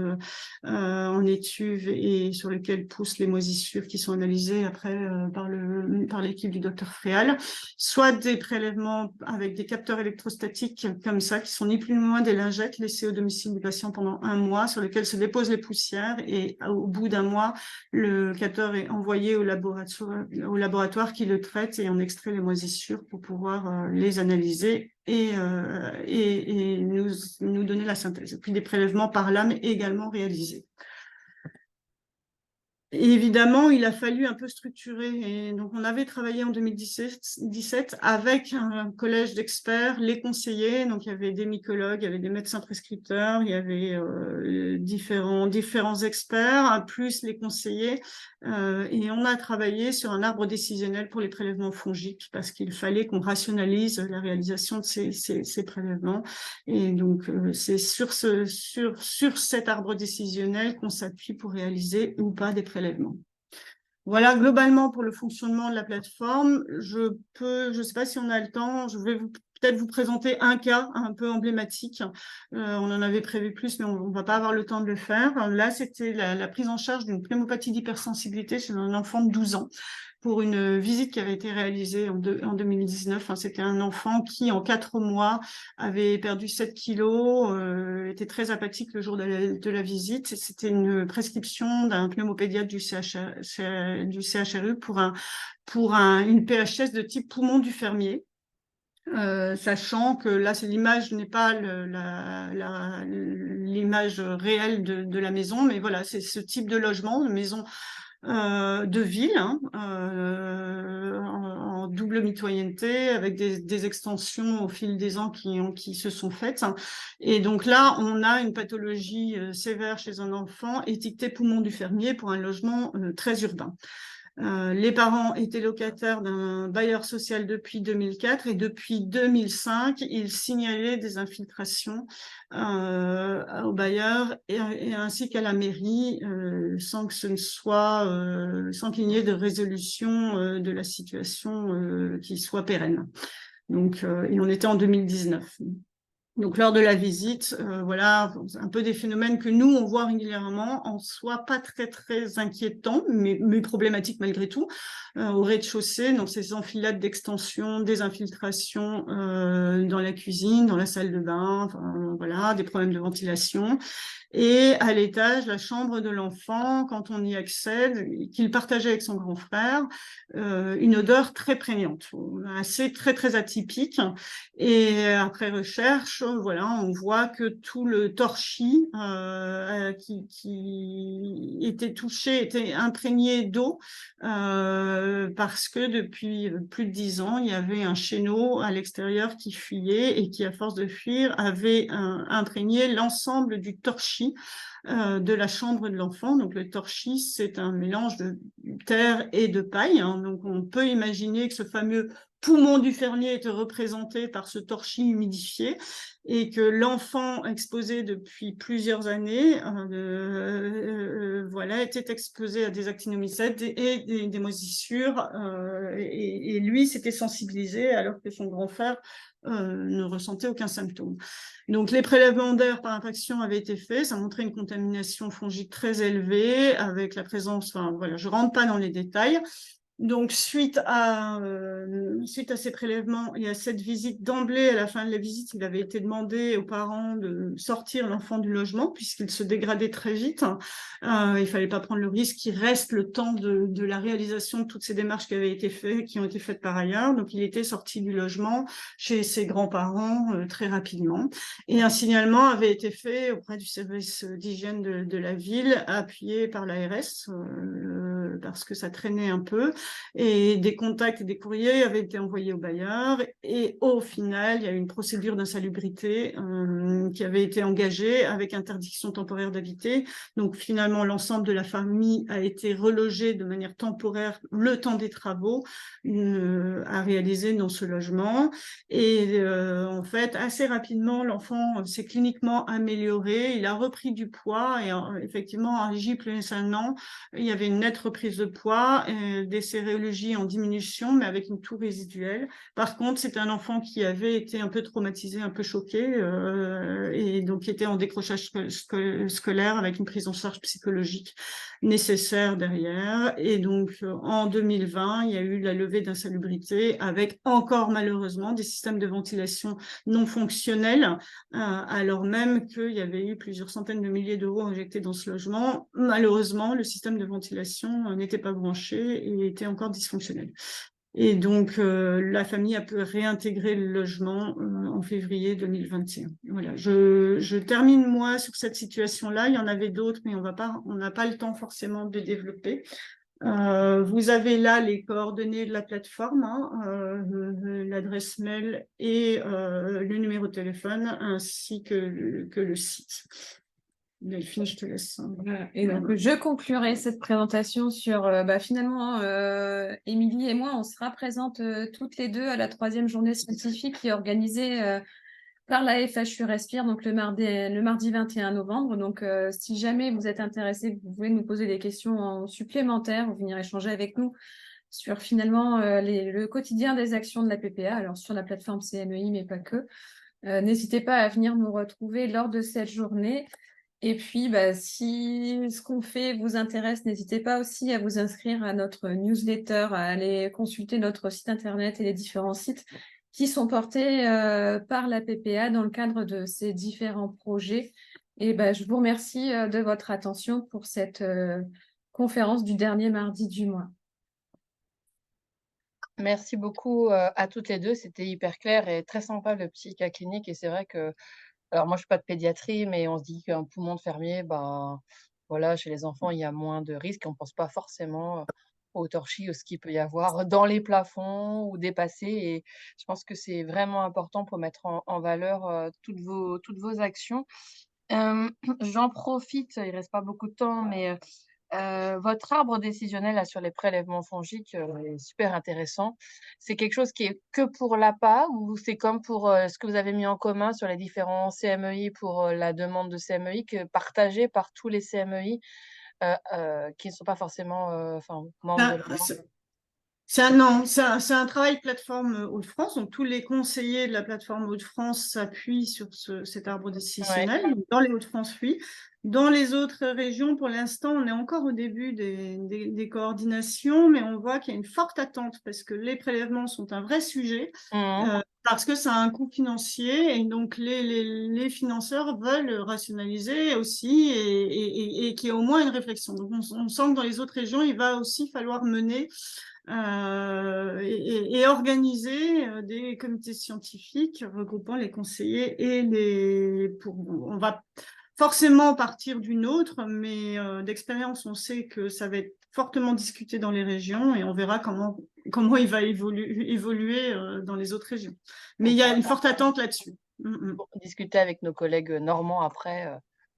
en étuve et sur lesquelles poussent les moisissures qui sont analysées après par l'équipe du docteur Fréal, soit des prélèvements avec des capteurs électrostatiques comme ça, qui sont ni plus ni moins des lingettes laissées au domicile du patient pendant 1 mois, sur lesquelles se déposent les poussières, et au bout d'1 mois, le capteur est envoyé au laboratoire qui le traite et en extrait les moisissures pour pouvoir les analyser et nous donner la synthèse. Et puis des prélèvements par lame également réalisés. Et évidemment, il a fallu un peu structurer. Et donc, on avait travaillé en 2017 avec un collège d'experts, les conseillers. Donc, il y avait des mycologues, il y avait des médecins prescripteurs, il y avait différents experts, plus les conseillers. Et on a travaillé sur un arbre décisionnel pour les prélèvements fongiques parce qu'il fallait qu'on rationalise la réalisation de ces prélèvements. Et donc, c'est sur cet arbre décisionnel qu'on s'appuie pour réaliser ou pas des prélèvements. Voilà, globalement, pour le fonctionnement de la plateforme. Je sais pas si on a le temps, je vais peut-être vous présenter un cas un peu emblématique. On en avait prévu plus, mais on va pas avoir le temps de le faire. Là, c'était la prise en charge d'une pneumopathie d'hypersensibilité chez un enfant de 12 ans. Pour une visite qui avait été réalisée en 2019. C'était un enfant qui, en 4 mois, avait perdu 7 kilos, était très apathique le jour de la visite. C'était une prescription d'un pneumopédiatre du CHRU pour une PHS de type poumon du fermier. Sachant que là, l'image n'est pas l'image réelle de la maison, mais voilà, c'est ce type de logement, de maison de ville, hein, en double mitoyenneté, avec des extensions au fil des ans qui se sont faites. Et donc là, on a une pathologie sévère chez un enfant, étiqueté poumon du fermier pour un logement très urbain. Les parents étaient locataires d'un bailleur social depuis 2004 et depuis 2005, ils signalaient des infiltrations au bailleur et ainsi qu'à la mairie sans que ce ne soit, sans qu'il n'y ait de résolution de la situation qui soit pérenne. Donc, et on était en 2019. Donc, lors de la visite, voilà, un peu des phénomènes que nous, on voit régulièrement, en soi pas très, très inquiétants, mais problématiques malgré tout. Au rez-de-chaussée, dans ces enfilades d'extension, des infiltrations dans la cuisine, dans la salle de bain, enfin, voilà, des problèmes de ventilation. Et à l'étage, la chambre de l'enfant, quand on y accède, qu'il partageait avec son grand frère, une odeur très prégnante, assez très, très atypique. Et après recherche, voilà, on voit que tout le torchis qui était touché était imprégné d'eau parce que depuis plus de 10 ans, il y avait un chéneau à l'extérieur qui fuyait et qui, à force de fuir, avait imprégné l'ensemble du torchis de la chambre de l'enfant. Donc le torchis, c'est un mélange de terre et de paille, hein. Donc on peut imaginer que ce fameux poumon du fermier était représenté par ce torchis humidifié. et que l'enfant exposé depuis plusieurs années voilà, était exposé à des actinomycètes et des moisissures, et lui s'était sensibilisé alors que son grand frère ne ressentait aucun symptôme. Donc les prélèvements d'air par impaction avaient été faits, ça montrait une contamination fongique très élevée avec la présence, enfin voilà, je rentre pas dans les détails. Donc, suite à ces prélèvements et à cette visite d'emblée, à la fin de la visite, il avait été demandé aux parents de sortir l'enfant du logement puisqu'il se dégradait très vite. Il fallait pas prendre le risque qu'il reste le temps de la réalisation de toutes ces démarches qui ont été faites par ailleurs. Donc, il était sorti du logement chez ses grands-parents très rapidement. Et un signalement avait été fait auprès du service d'hygiène de la ville, appuyé par l'ARS, parce que ça traînait un peu. Et des contacts et des courriers avaient été envoyés au bailleur. Et au final, il y a eu une procédure d'insalubrité qui avait été engagée avec interdiction temporaire d'habiter. Donc finalement, l'ensemble de la famille a été relogé de manière temporaire le temps des travaux à réaliser dans ce logement. Et en fait, assez rapidement, l'enfant s'est cliniquement amélioré. Il a repris du poids et effectivement, à J+1 an, il y avait une nette reprise de poids, des sérologies en diminution, mais avec une toux résiduelle. Par contre, c'est un enfant qui avait été un peu traumatisé, un peu choqué, et donc qui était en décrochage scolaire avec une prise en charge psychologique nécessaire derrière. Et donc, en 2020, il y a eu la levée d'insalubrité avec encore malheureusement des systèmes de ventilation non fonctionnels, alors même qu'il y avait eu plusieurs centaines de milliers d'euros injectés dans ce logement. Malheureusement, le système de ventilation n'était pas branché et était encore dysfonctionnel. Et donc, la famille a pu réintégrer le logement en février 2021. Voilà, je termine moi sur cette situation-là. Il y en avait d'autres, mais on n'a pas le temps forcément de développer. Vous avez là les coordonnées de la plateforme, l'adresse mail et le numéro de téléphone, ainsi que le site. Delphine, je te laisse. Voilà. Et donc, je conclurai cette présentation sur, finalement, Émilie et moi, on sera présentes toutes les deux à la 3e journée scientifique qui est organisée par la FHU Respire, donc le mardi 21 novembre. Donc, si jamais vous êtes intéressés, vous pouvez nous poser des questions supplémentaires ou venir échanger avec nous sur finalement le quotidien des actions de la PPA, alors sur la plateforme CMEI, mais pas que. N'hésitez pas à venir nous retrouver lors de cette journée. Et puis, si ce qu'on fait vous intéresse, n'hésitez pas aussi à vous inscrire à notre newsletter, à aller consulter notre site internet et les différents sites qui sont portés par la PPA dans le cadre de ces différents projets. Et je vous remercie de votre attention pour cette conférence du dernier mardi du mois. Merci beaucoup à toutes les deux. C'était hyper clair et très sympa le petit cas clinique. Et c'est vrai que, alors moi je suis pas de pédiatrie, mais on se dit qu'un poumon de fermier, voilà, chez les enfants il y a moins de risques. On pense pas forcément au torchis ou ce qu'il peut y avoir dans les plafonds ou dépassé. Et je pense que c'est vraiment important pour mettre en valeur toutes vos actions. J'en profite, il reste pas beaucoup de temps, mais votre arbre décisionnel là sur les prélèvements fongiques, est super intéressant. C'est quelque chose qui est que pour l'APA ou c'est comme pour, ce que vous avez mis en commun sur les différents CMEI pour, la demande de CMEI, que partagé par tous les CMEI, qui ne sont pas forcément, membres de Ben, l'APA? non, c'est un travail plateforme Hauts-de-France. Donc, tous les conseillers de la plateforme Hauts-de-France s'appuient sur cet arbre Ouais. décisionnel. Dans les Hauts-de-France, oui. Dans les autres régions, pour l'instant, on est encore au début des coordinations, mais on voit qu'il y a une forte attente parce que les prélèvements sont un vrai sujet, Mmh. parce que ça a un coût financier et donc les financeurs veulent rationaliser aussi et qu'il y ait au moins une réflexion. Donc, on sent que dans les autres régions, il va aussi falloir mener et organiser des comités scientifiques regroupant les conseillers on va forcément partir d'une autre, mais d'expérience, on sait que ça va être fortement discuté dans les régions et on verra comment il va évoluer dans les autres régions. Mais il y a une forte attente là-dessus. Pour discuter avec nos collègues normands après,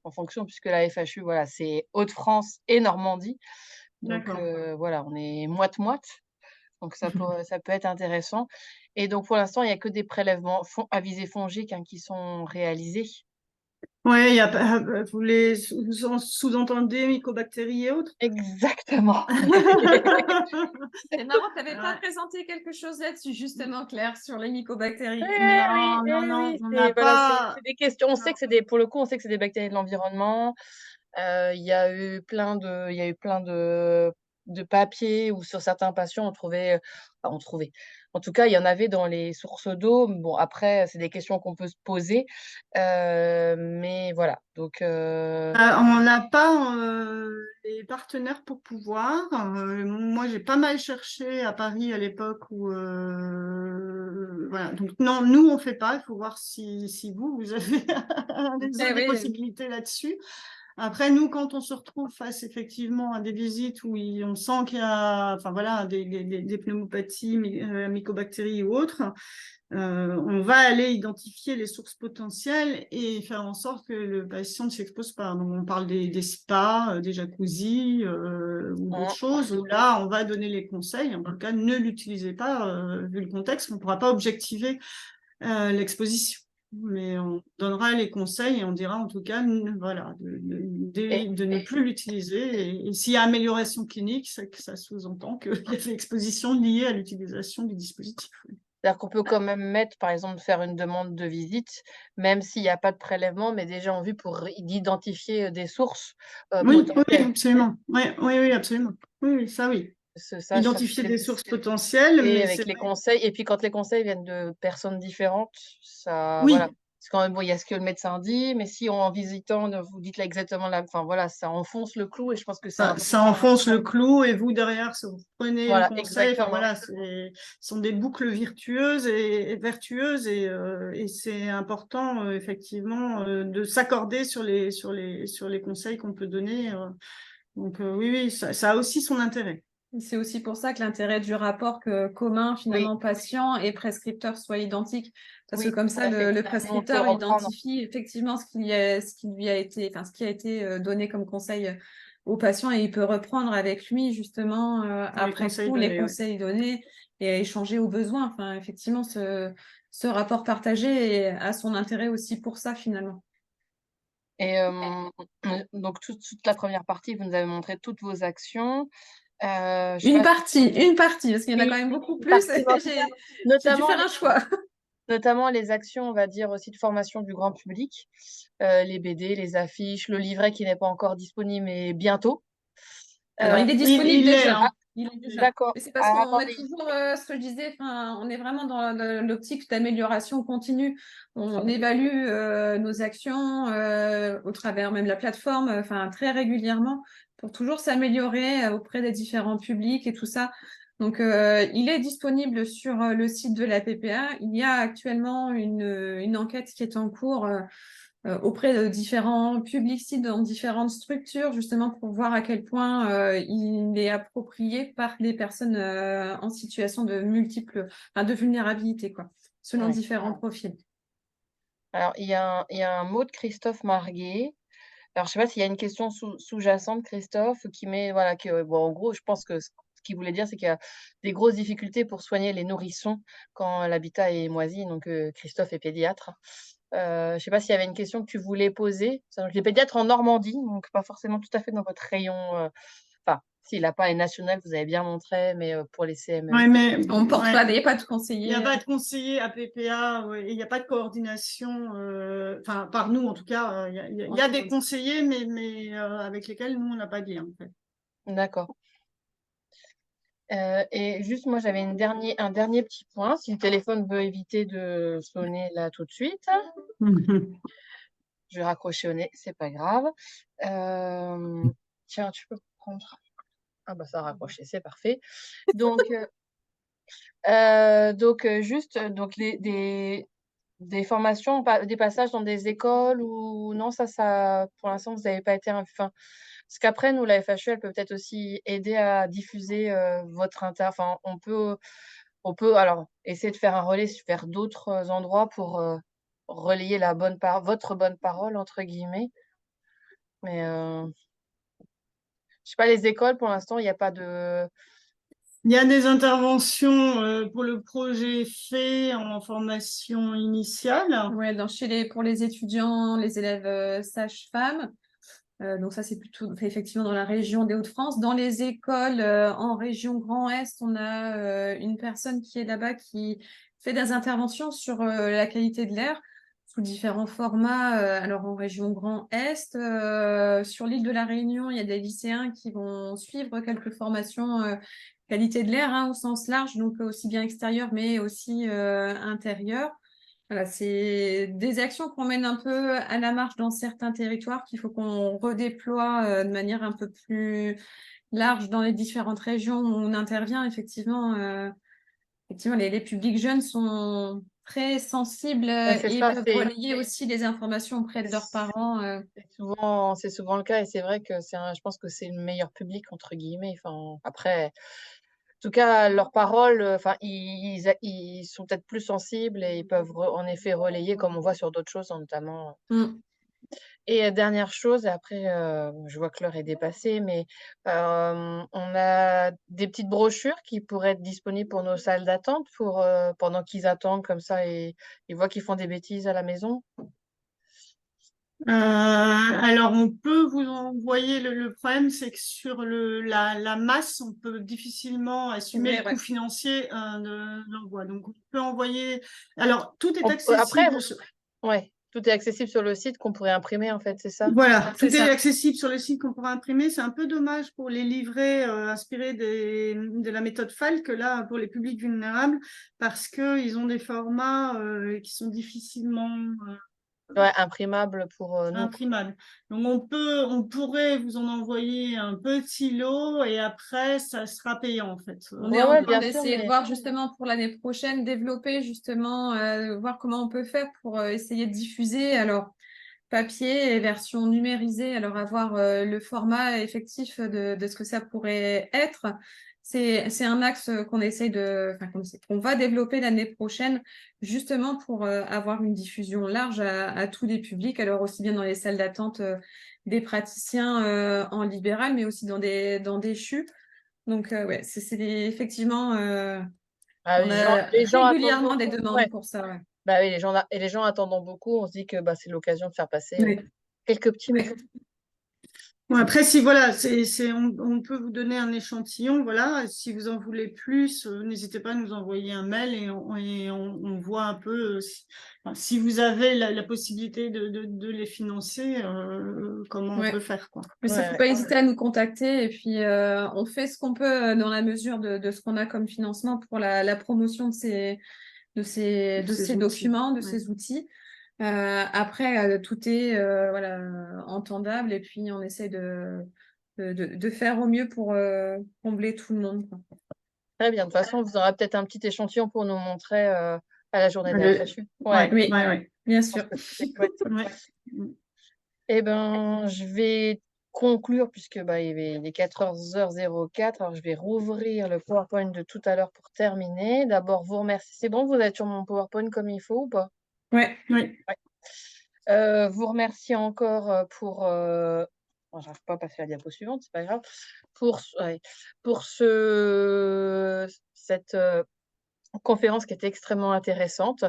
en fonction, puisque la FHU, voilà, c'est Hauts-de-France et Normandie. Donc D'accord. voilà, on est moite-moite. Donc ça peut être intéressant et donc pour l'instant, il y a que des prélèvements à visée fongique, hein, qui sont réalisés. Ouais, il y a pas, vous les sous-entendez mycobactéries et autres? Exactement. C'est marrant, tu n'avais pas Ouais. présenté quelque chose là-dessus, justement, Claire, sur les mycobactéries. Non, non, Eh non, oui, on n'a c'est voilà, pas. c'est des questions. On Non. sait que c'est des pour le coup, on sait que c'est des bactéries de l'environnement. Il y a eu plein de papiers où sur certains patients on trouvait en tout cas, il y en avait dans les sources d'eau. Bon après, c'est des questions qu'on peut se poser, mais voilà donc On n'a pas les partenaires pour pouvoir. Moi, j'ai pas mal cherché à Paris à l'époque où voilà. Donc non, nous on fait pas. Il faut voir si vous avez Eh des oui, possibilités là-dessus. Après, nous, quand on se retrouve face effectivement à des visites où on sent qu'il y a, enfin voilà, des pneumopathies, mycobactéries ou autres, on va aller identifier les sources potentielles et faire en sorte que le patient ne s'expose pas. Donc, on parle des spas, des jacuzzis ou d'autres on choses où là, on va donner les conseils. En tout cas, ne l'utilisez pas vu le contexte. On ne pourra pas objectiver l'exposition. Mais on donnera les conseils et on dira en tout cas, voilà, et de ne plus l'utiliser. Et s'il y a amélioration clinique, ça sous-entend qu'il y a de l'exposition liée à l'utilisation du dispositif. c'est-à-dire qu'on peut quand même mettre, par exemple, faire une demande de visite, même s'il y a pas de prélèvement, mais déjà en vue pour d'identifier, des sources, Oui, oui, oui, potentielles. absolument. Oui, oui, oui, absolument. Oui, oui, ça oui. Se sache Identifier chercher des sources potentielles, mais avec c'est les vrai. conseils et puis quand les conseils viennent de personnes différentes, ça voilà. Oui, Parce quand même, bon, il y a ce que le médecin dit, mais si en visitant, vous dites là exactement la enfin voilà, ça enfonce le clou et je pense que c'est ça important, hein. enfonce le clou et vous derrière, ça vous prenez le Voilà, conseil. Enfin exactement. voilà, ce sont des boucles virtueuses et vertueuses et c'est important effectivement de s'accorder sur les conseils qu'on peut donner. Donc oui, oui, ça a aussi son intérêt. c'est aussi pour ça que l'intérêt du rapport commun, Oui, finalement, patient et prescripteur soit identique. Parce que oui, comme tout ça, à fait. le On peut prescripteur reprendre. identifie effectivement ce qui lui a été, enfin, ce qui a été donné comme conseil au patient et il peut reprendre avec lui, justement, Les après conseils coup, les donnés, ouais. conseils donnés et échanger au besoin. Enfin, effectivement, ce rapport partagé a son intérêt aussi pour ça, finalement. Et donc toute la première partie, vous nous avez montré toutes vos actions. Je sais pas Une partie, parce qu'il y en a oui, quand même beaucoup une plus. partie, mais en tout cas, J'ai dû notamment faire un choix. notamment les actions, on va dire, aussi de formation du grand public, les BD, les affiches, le livret qui n'est pas encore disponible, mais bientôt. Alors, Heu, il est disponible Il l'est, déjà, hein. ah, hein. Il est déjà. d'accord. Mais c'est parce Alors qu'on met attendez, toujours, ce que je disais, enfin, on est vraiment dans l'optique d'amélioration continue. On évalue nos actions au travers même de la plateforme, enfin, très régulièrement pour toujours s'améliorer auprès des différents publics et tout ça. Donc, il est disponible sur le site de la PPA. Il y a actuellement une enquête qui est en cours auprès de différents publicités dans différentes structures, justement pour voir à quel point il est approprié par les personnes en situation de enfin, de vulnérabilité, quoi, selon ouais. différents profils. Alors il y a un mot de Christophe Marguet. Alors je sais pas s'il y a une question sous-jacente, Christophe, qui met voilà, que bon, en gros, je pense que ce qu'il voulait dire, c'est qu'il y a des grosses difficultés pour soigner les nourrissons quand l'habitat est moisi, donc Christophe est pédiatre. Je sais pas s'il y avait une question que tu voulais poser? Sachant qu'il est pédiatre en Normandie, donc pas forcément tout à fait dans votre rayon, enfin, si l'appât est national, vous avez bien montré, mais pour les CME. Ouais, mais On porte ouais. pas des pas de Il n'y a conseiller. pas de conseiller à PPA, ouais, et il n'y a pas de coordination, enfin par nous en tout cas, il y a des conseillers, mais avec lesquels nous on n'a pas de lien en fait. D'accord. Et juste moi j'avais un dernier petit point, si le téléphone veut éviter de sonner là tout de suite. Je vais raccrocher au nez, c'est pas grave. Tiens, tu peux prendre ah bah ça a raccroché, c'est parfait. Donc juste, donc les des formations, des passages dans des écoles ou non, ça pour l'instant vous n'avez pas été enfin, parce qu'après nous la FHE, elle peut peut-être aussi aider à diffuser, votre enfin on peut alors essayer de faire un relais vers d'autres, endroits pour, relayer la bonne par «votre bonne parole» entre guillemets. Mais, je sais pas, les écoles pour l'instant, il y a pas de Il y a des interventions pour le projet fait en formation initiale. Ouais, pour les étudiants, les élèves sages-femmes. Donc ça, c'est plutôt effectivement dans la région des Hauts-de-France. Dans les écoles en région Grand Est, on a une personne qui est là-bas qui fait des interventions sur la qualité de l'air sous différents formats. Alors en région Grand Est, sur l'île de la Réunion, il y a des lycéens qui vont suivre quelques formations qualité de l'air au sens large, donc aussi bien extérieur mais aussi intérieur. Voilà, c'est des actions qu'on mène un peu à la marge dans certains territoires qu'il faut qu'on redéploie de manière un peu plus large dans les différentes régions où on intervient. Effectivement, les publics jeunes sont très sensibles C'est et ça, peuvent relayer aussi les informations auprès de leurs parents. c'est souvent le cas et c'est vrai que je pense que c'est le meilleur public entre guillemets. Enfin, après, en tout cas, leurs paroles, enfin, ils sont peut-être plus sensibles et ils peuvent en effet relayer comme on voit sur d'autres choses, hein, notamment. Mm. Et dernière chose, et après, je vois que l'heure est dépassée, mais on a des petites brochures qui pourraient être disponibles pour nos salles d'attente pour pendant qu'ils attendent comme ça et ils voient qu'ils font des bêtises à la maison. Alors, on peut vous envoyer, le problème, c'est que sur la masse, on peut difficilement assumer vrai, le ouais. coût financier de l'envoi. Donc, on peut envoyer. Alors, tout est Après, accessible. ouais, tout est accessible sur le site qu'on pourrait imprimer en fait, c'est ça? Voilà, C'est tout est ça. accessible sur le site qu'on pourra imprimer. C'est un peu dommage pour les livrets inspirés de la méthode Falk, là, pour les publics vulnérables, parce qu'ils ont des formats qui sont difficilement Ouais, imprimable pour nous. imprimable. Donc on pourrait vous en envoyer un petit lot et après ça sera payant en fait. On est Ouais, en ouais, train bien sûr, d'essayer de mais voir justement pour l'année prochaine, développer justement, voir comment on peut faire pour essayer de diffuser. Alors, papier et version numérisée, alors avoir le format effectif de ce que ça pourrait être. C'est un axe qu'on essaye qu'on va développer l'année prochaine, justement pour avoir une diffusion large à tous les publics, alors aussi bien dans les salles d'attente des praticiens en libéral, mais aussi dans des CHU. Donc, ouais, effectivement, ah, on a les gens attendent régulièrement des beaucoup. demandes Ouais, pour ça. Ouais. bah oui, les gens attendant beaucoup, on se dit que bah, c'est l'occasion de faire passer Oui. quelques petits mots. Bon, après, si voilà, on peut vous donner un échantillon, voilà. Si vous en voulez plus, n'hésitez pas à nous envoyer un mail et on voit un peu si vous avez la possibilité de les financer, comment on Ouais. peut faire, quoi. Mais ça, faut pas hésiter à nous contacter et puis on fait ce qu'on peut dans la mesure de ce qu'on a comme financement pour la promotion de ces Ces outils. documents, de Ouais. ces outils. Après, tout est voilà, entendable et puis on essaie de faire au mieux pour combler tout le monde, quoi. Très bien. De toute façon, vous aurez peut-être un petit échantillon pour nous montrer à la journée de la FHU. Ouais, Ouais, Oui, ouais. bien je pense sûr. que c'est chouette. Ouais. Eh ben, je vais conclure puisque bah, il est 14h04. Alors, je vais rouvrir le PowerPoint de tout à l'heure pour terminer. D'abord, vous remercier. C'est bon, vous êtes sur mon PowerPoint comme il faut ou pas? Ouais. Ouais. Vous remercier encore pour. Non, j'arrive pas à passer à la diapo suivante, c'est pas grave. Ouais, pour cette conférence qui était extrêmement intéressante.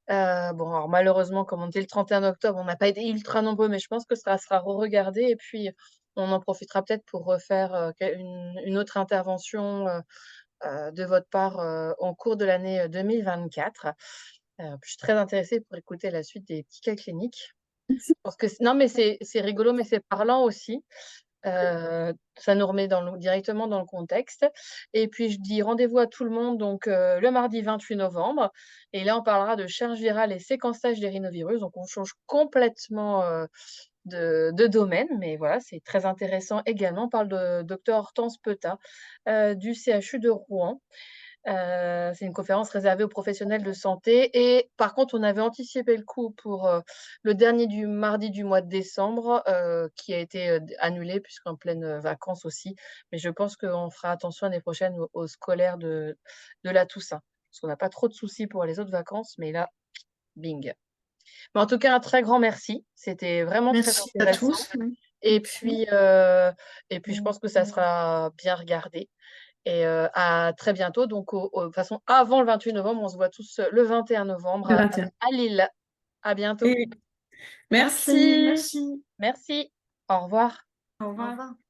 Bon, alors malheureusement, comme on dit le 31 octobre, on n'a pas été ultra nombreux, mais je pense que ça sera re-regardé et puis on en profitera peut-être pour refaire une autre intervention de votre part en cours de l'année 2024. Je suis très intéressée pour écouter la suite des petits cas cliniques. Parce que non, mais c'est rigolo, mais c'est parlant aussi. Ça nous remet directement dans le contexte et puis je dis rendez-vous à tout le monde donc le mardi 28 novembre et là on parlera de charge virale et séquençage des rhinovirus donc on change complètement, de domaine mais voilà, c'est très intéressant également. On parle de docteur Hortense Pettat, du CHU de Rouen. C'est une conférence réservée aux professionnels de santé et par contre, on avait anticipé le coup pour, le dernier du mardi du mois de décembre, qui a été, annulé puisqu'en pleine, vacances aussi. Mais je pense qu'on fera attention l'année prochaine aux scolaires de la Toussaint. Parce qu'on n'a pas trop de soucis pour les autres vacances, mais là, bing. Mais en tout cas, un très grand merci. C'était vraiment très Merci à intéressant tous. et Merci. puis, je pense que ça sera bien regardé. et à très bientôt. Donc de toute façon, avant le 28 novembre, on se voit tous le 21 novembre Le 21. à Lille. À bientôt. Et Merci, merci. merci. Merci. Au revoir. Au Au revoir. revoir.